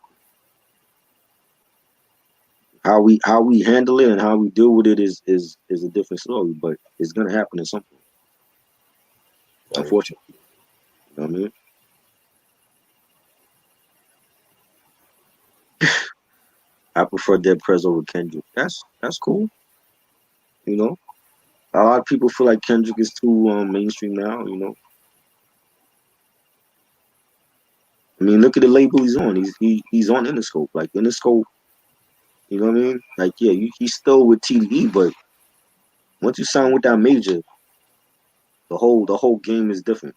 How we handle it and how we deal with it is a different story, but it's gonna happen at some point. That is true. Unfortunately, you know what I mean. I prefer Dead Prez over Kendrick. That's cool. You know, a lot of people feel like Kendrick is too mainstream now. I mean, look at the label he's on. He's on Interscope. Like Interscope, you know what I mean? Like yeah, he's still with TDE, but once you sign with that major, the whole game is different.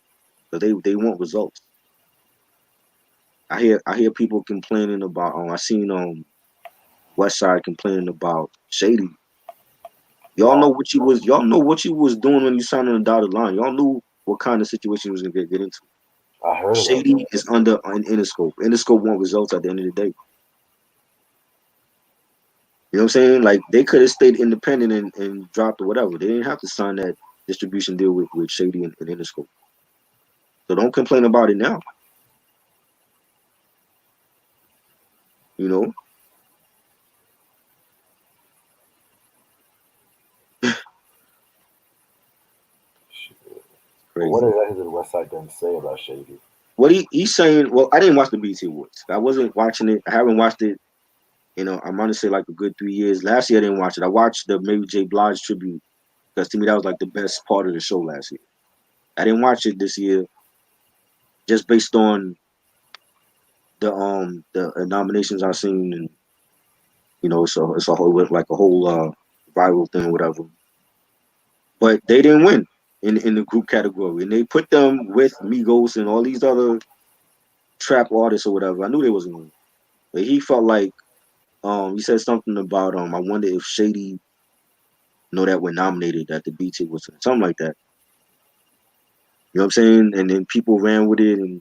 So they want results. I hear people complaining about. I seen West Side complaining about Shady. Y'all Yeah, know what you was. Y'all know what you was doing when you signed on the dotted line. Y'all knew what kind of situation you was gonna get into. I heard about Shady that. is under an Interscope. Interscope want results at the end of the day. You know what I'm saying? Like they could have stayed independent and dropped or whatever. They didn't have to sign that distribution deal with Shady and Interscope. So don't complain about it now. You know, Shit. But what crazy. exactly did the West Side Gun say about Shady? What he's saying? Well, I didn't watch the BT Awards. I wasn't watching it. I haven't watched it. I'm gonna say like a good 3 years. Last year I didn't watch it. I watched the Mary J. Blige tribute because to me that was like the best part of the show last year. I didn't watch it this year just based on the nominations I've seen, and so it's a whole like a whole viral thing or whatever. But they didn't win in the group category, and they put them with Migos and all these other trap artists or whatever. I knew they wasn't gonna win, but he felt like he said something about I wonder if Shady know that we're nominated at the BT was something like that. You know what I'm saying? And then people ran with it, and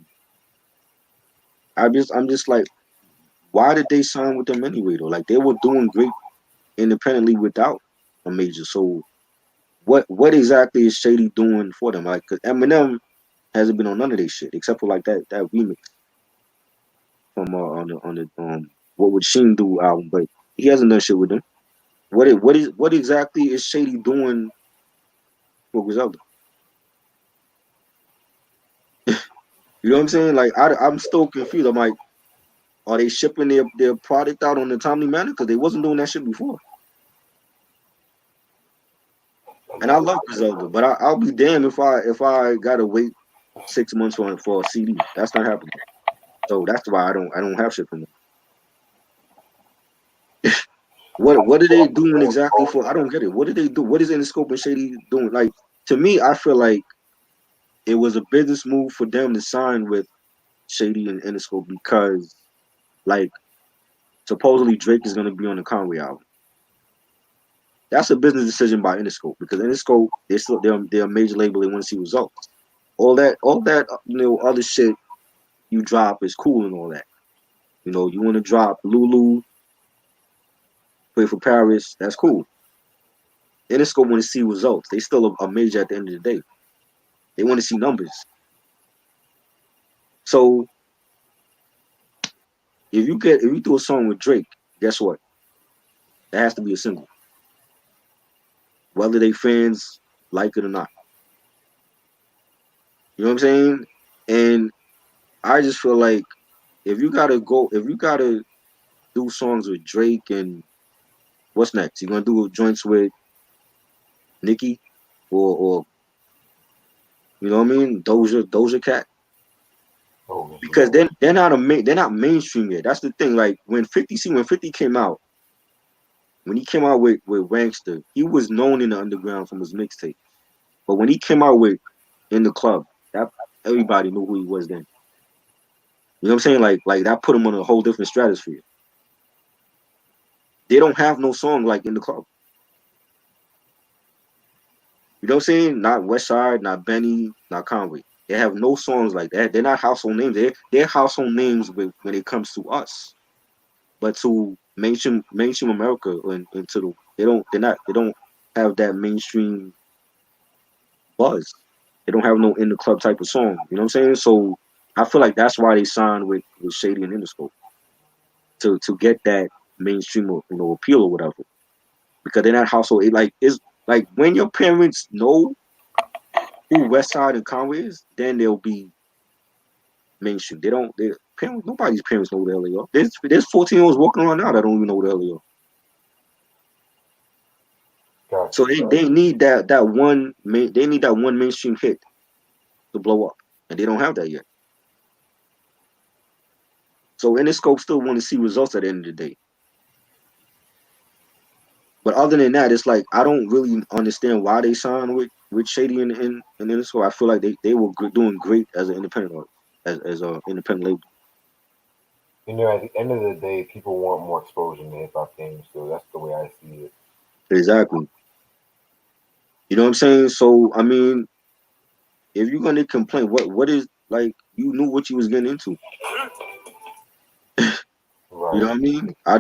I'm just like, why did they sign with them anyway though? Like they were doing great independently without a major. So what exactly is Shady doing for them? Like, cause Eminem hasn't been on none of this shit except for like that remix from on the what would Sheen do album, but he hasn't done shit with them. What exactly is Shady doing for Griselda? You know what I'm saying? Like I'm still confused. I'm like, are they shipping their product out on a timely manner? Because they wasn't doing that shit before. And I love Griselda, but I'll be damned if I gotta wait 6 months for a CD. That's not happening. So that's why I don't have shit from them. What are they doing exactly for? I don't get it. What did they do? What is Interscope and Shady doing? Like to me, I feel like it was a business move for them to sign with Shady and Interscope because like supposedly Drake is gonna be on the Conway album. That's a business decision by Interscope because Interscope they're a major label. They want to see results. All that other shit you drop is cool and all that. You want to drop Lulu, Pray for Paris. That's cool. Interscope want to see results. They still a major at the end of the day. They want to see numbers. So if you do a song with Drake, guess what? That has to be a single, whether they fans like it or not. You know what I'm saying? And I just feel like if you gotta do songs with Drake and what's next? You gonna do joints with Nicki or you know what I mean? Doja Cat Oh because no. they're not mainstream yet. That's the thing. Like when 50 came out, when he came out with Wankster, he was known in the underground from his mixtape. But when he came out with In the Club, that everybody knew who he was then. You know what I'm saying? Like that put him on a whole different stratosphere. They don't have no song like In the Club. You know what I'm saying? Not West Side, not Benny, not Conway. They have no songs like that. They're not household names. They're household names when it comes to us. But to mainstream America and to the they don't have that mainstream buzz. They don't have no in the club type of song. You know what I'm saying? So I feel like that's why they signed with Shady and Interscope to get that mainstream appeal or whatever. Because they're not household. It's like when your parents know who West Side and Conway is, then they'll be mainstream. They don't. They parents. Nobody's parents know who the hell they are. There's 14-year-olds walking around now that don't even know who the hell they are. Got So you. they need they need that one mainstream hit to blow up, and they don't have that yet. So Interscope still want to see results at the end of the day. But other than that, it's like I don't really understand why they signed with Shady and then so I feel like they were doing great as an independent artist, as a independent label. You know, at the end of the day, people want more exposure in the hip hop game, so that's the way I see it. Exactly. You know what I'm saying? So I mean, if you're gonna complain, what is like you knew what you was getting into. You know Right. what I mean? I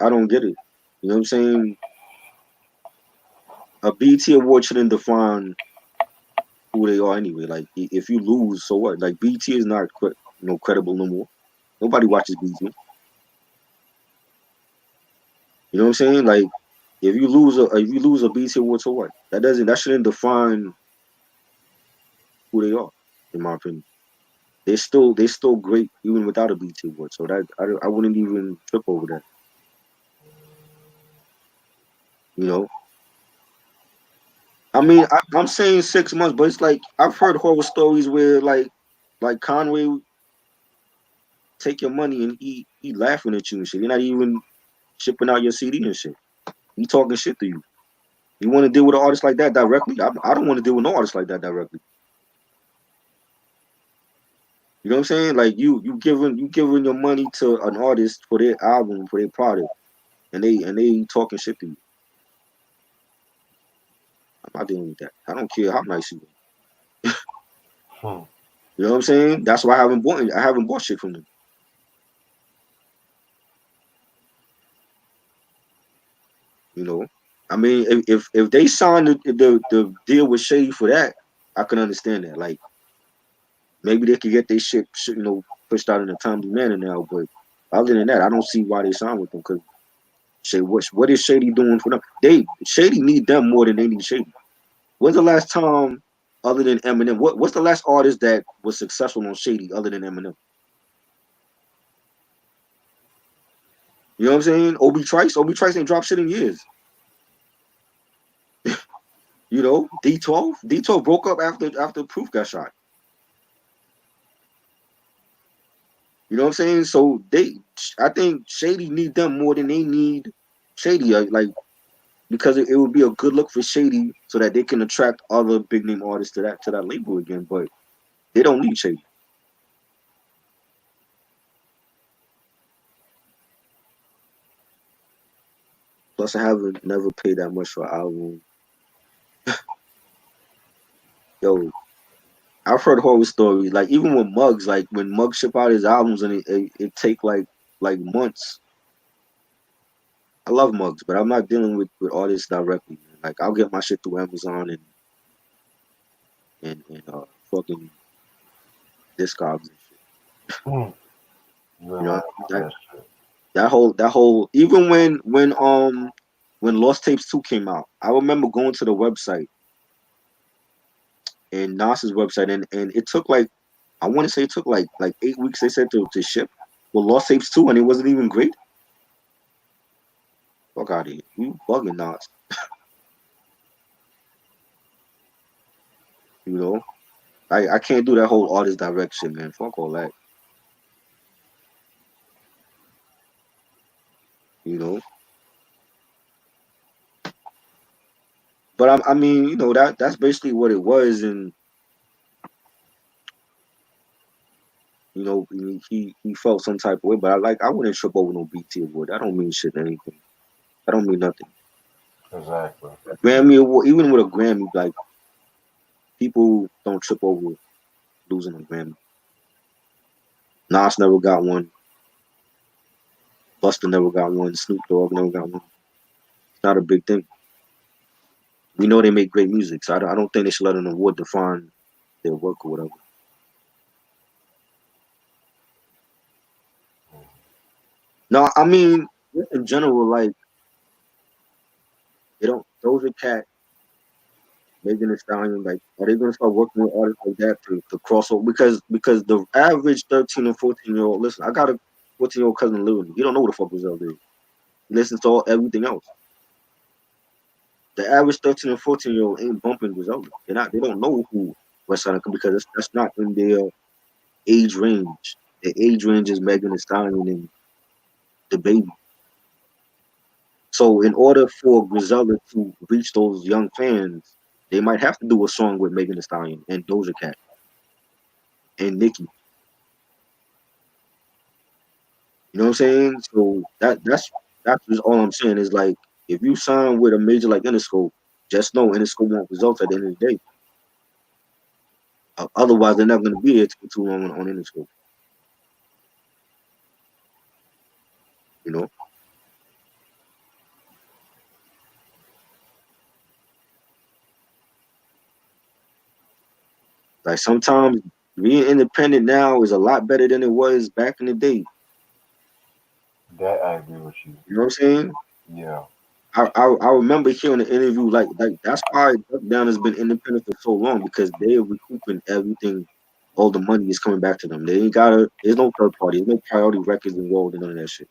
don't get it. You know what I'm saying? A BT award shouldn't define who they are anyway. Like if you lose, so what? Like BT is not credible no more. Nobody watches BT. You know what I'm saying? Like if you lose a BT award, so what? That shouldn't define who they are, in my opinion. They're still great even without a BT award. So that I wouldn't even trip over that. You know, I mean I'm saying 6 months, but it's like I've heard horror stories where like Conway take your money and he laughing at you and shit. You're not even shipping out your CD and shit. He talking shit to you. You want to deal with an artist like that directly? I don't want to deal with no artist like that directly. You know what I'm saying? Like you giving your money to an artist for their album for their product, and they talking shit to you. I'm not dealing with that. I don't care how nice you are. Hmm. You know what I'm saying? That's why I haven't bought shit from them. You know, I mean if they signed the deal with Shady for that, I can understand that. Like maybe they could get their shit pushed out in a timely manner now. But other than that, I don't see why they signed with them. Because what is Shady doing for them? Shady need them more than they need Shady. When's the last time, other than Eminem, what's the last artist that was successful on Shady other than Eminem? You know what I'm saying? Obi Trice ain't dropped shit in years. You know, D12 broke up after Proof got shot. You know what I'm saying? So I think Shady need them more than they need Shady. Like because it would be a good look for Shady so that they can attract other big name artists to that label again. But they don't need Shady. Plus, I haven't never paid that much for an album. Yo, I've heard horror stories. Like even with Muggs, like when Muggs ship out his albums and it take like months. I love Muggs, but I'm not dealing with artists directly. Man. Like I'll get my shit through Amazon and fucking Discogs and shit. Hmm. You You ain't know lying about that that shit. that whole even when Lost Tapes 2 came out, I remember going to the website and Nas's website and it took like I want to say it took like 8 weeks they said to ship. Well, Lost Tapes 2 and it wasn't even great. Fuck out of here. You bugging Nas. You know? I can't do that whole artist direction, man. Fuck all that. You know? But I mean, that's basically what it was, and he felt some type of way. But I wouldn't trip over no BT award. That don't mean shit to anything. That don't mean nothing. Exactly. Grammy award, even with a Grammy, like people don't trip over losing a Grammy. Nas never got one. Buster never got one. Snoop Dogg never got one. It's not a big thing. We know they make great music, so I don't think they should let an award define their work or whatever. No, I mean in general, like they don't. Doja Cat, Megan Thee Stallion, like are they gonna start working with artists like that to cross over? Because the average 13 and 14-year-old, listen, I got a 14-year-old cousin living. He don't know what the fuck Griselda is. He listens to everything else. The average 13 and 14-year-old ain't bumping Griselda. They don't know who West Side because that's not in their age range. Their age range is Megan Thee Stallion and the baby. So in order for Griselda to reach those young fans, they might have to do a song with Megan Thee Stallion and Doja Cat and Nicki. You know what I'm saying? So that's just all I'm saying is like if you sign with a major like Interscope, just know Interscope won't result at the end of the day. Otherwise, they're not going to be here too long on Interscope. You know, like sometimes being independent now is a lot better than it was back in the day. That I agree with you. You know what I'm saying? Yeah. I remember hearing an interview like that's why Duck Down has been independent for so long because they're recouping everything. All the money is coming back to them. They ain't gotta. There's no third party. There's no priority records involved in none of that shit.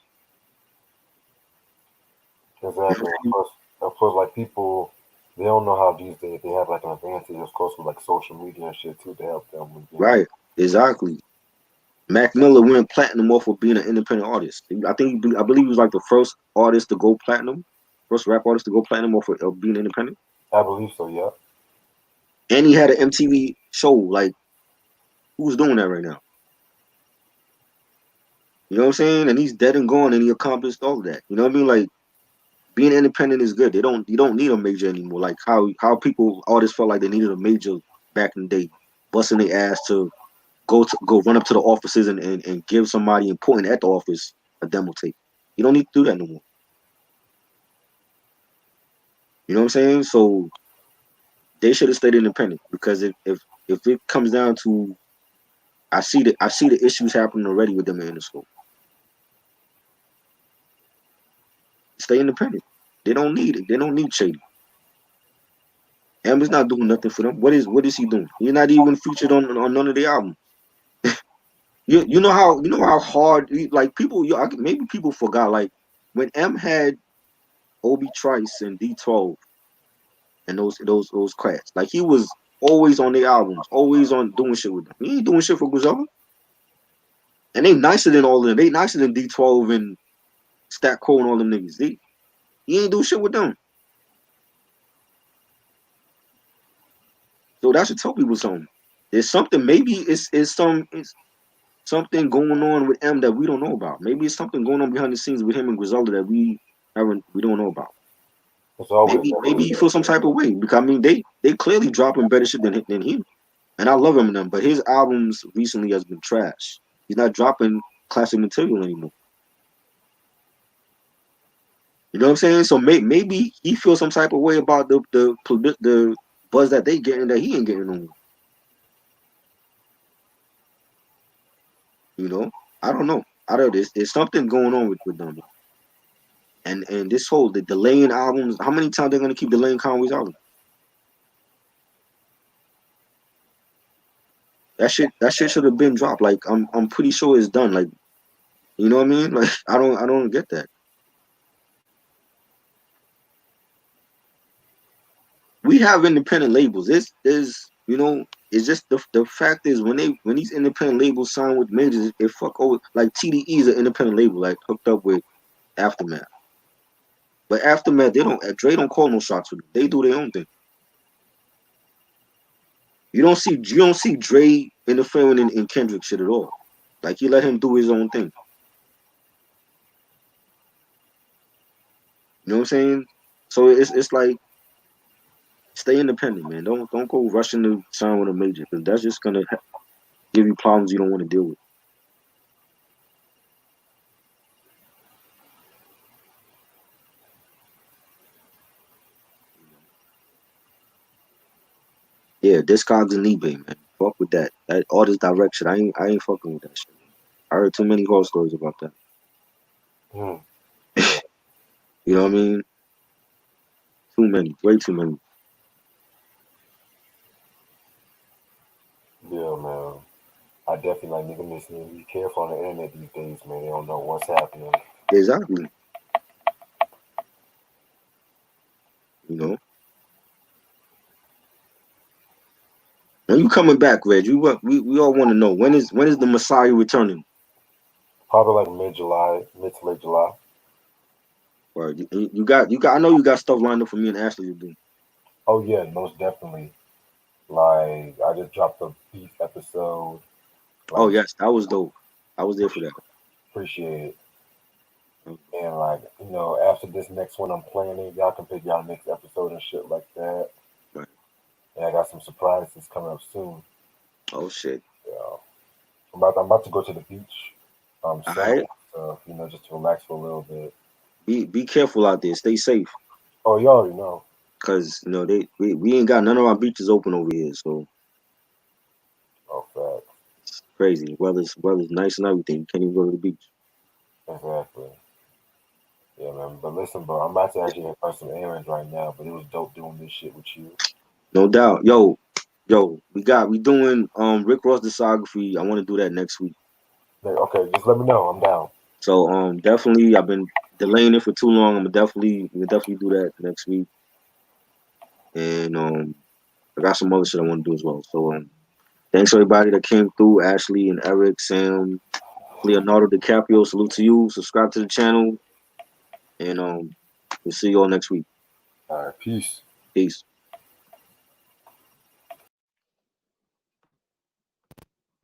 You know Exactly. what I'm saying? Of course, like people, they don't know how these days they have like an advantage, of course, with like social media and shit too to help them with Right. Exactly. Mac Miller went platinum off of being an independent artist. I believe he was like the first artist to go platinum, first rap artist to go platinum off of being independent. I believe so. Yeah. And he had an MTV show. Like who's doing that right now? You know what I'm saying? And he's dead and gone, and he accomplished all of that. You know what I mean? Like being independent is good. You don't need a major anymore. Like how people artists felt like they needed a major back in the day, busting their ass to go run up to the offices and give somebody important at the office a demo tape. You don't need to do that no more. You know what I'm saying? So they should have stayed independent because if it comes down to I see the issues happening already with them in the school. Stay independent. They don't need it. They don't need Shady. Amber's not doing nothing for them. What is he doing? He's not even featured on none of the albums. You know how hard like people maybe people forgot like when M had Obi Trice and D12 and those cats like he was always on their albums, always on doing shit with them. He ain't doing shit for Griselda, and they nicer than all of them. They nicer than D12 and Stat Cole and all them niggas. He ain't do shit with them. So that should tell people something. There's something. Maybe it's something going on with M that we don't know about. Maybe it's something going on behind the scenes with him and Griselda that we don't know about. It's always Maybe you feel some type of way because I mean they clearly dropping better shit than him. And I love Eminem, but his albums recently has been trash. He's not dropping classic material anymore. You know what I'm saying? So maybe he feels some type of way about the buzz that they getting that he ain't getting no more. You know, I don't know. I don't. There's something going on with them. And this whole the delaying albums. How many times they're gonna keep delaying Conway's album? That shit should have been dropped. Like I'm pretty sure it's done. Like you know what I mean? Like I don't get that. We have independent labels. This is you know it's just the fact is when these independent labels sign with majors, it fuck over like TDE is an independent label like hooked up with Aftermath. But Aftermath they don't Dre don't call no shots with them. They do their own thing. You don't see Dre interfering in Kendrick shit at all. Like he let him do his own thing. You know what I'm saying? So it's like stay independent, man. Don't go rushing to sign with a major because that's just gonna give you problems you don't want to deal with. Yeah, Discogs and eBay, man. Fuck with that. That artist direction. I ain't fucking with that shit. I heard too many horror stories about that. hmm, yeah, You know what I mean? Too many, way too many. yeah, man. I definitely like nigga missing. Be careful on the internet these days, man. They don't know what's happening. Exactly. You know. When you coming back, Reg? We all want to know when is the Messiah returning? Probably like mid July, mid to late July. Or you got. I know you got stuff lined up for me and Ashley to do. Oh yeah, most definitely. Like I just dropped a beef episode. Oh Like yes, that was dope. I was there for that. appreciate it. Um, And like, after this next one I'm planning, y'all can pick y'all next episode and shit like that. Right. And I got some surprises coming up soon. Oh shit. Yeah. I'm about to go to the beach, All Saturday, right. so just to relax for a little bit. Be careful out there. Stay safe. Oh, you already know. Cause we ain't got none of our beaches open over here, so Oh, fact. it's crazy. Weather's nice and everything. You can't even go to the beach. Exactly. Yeah, man. But listen, bro, I'm about to actually run some errands right now, but it was dope doing this shit with you. No doubt. Yo, we doing Rick Ross discography. I want to do that next week. Like, okay, just let me know. I'm down. So definitely I've been delaying it for too long. We'll definitely do that next week. And I got some other shit I want to do as well. So thanks everybody that came through. Ashley and Eric, Sam, Leonardo DiCaprio. Salute to you. Subscribe to the channel, and we'll see you all next week. All right, peace. Peace.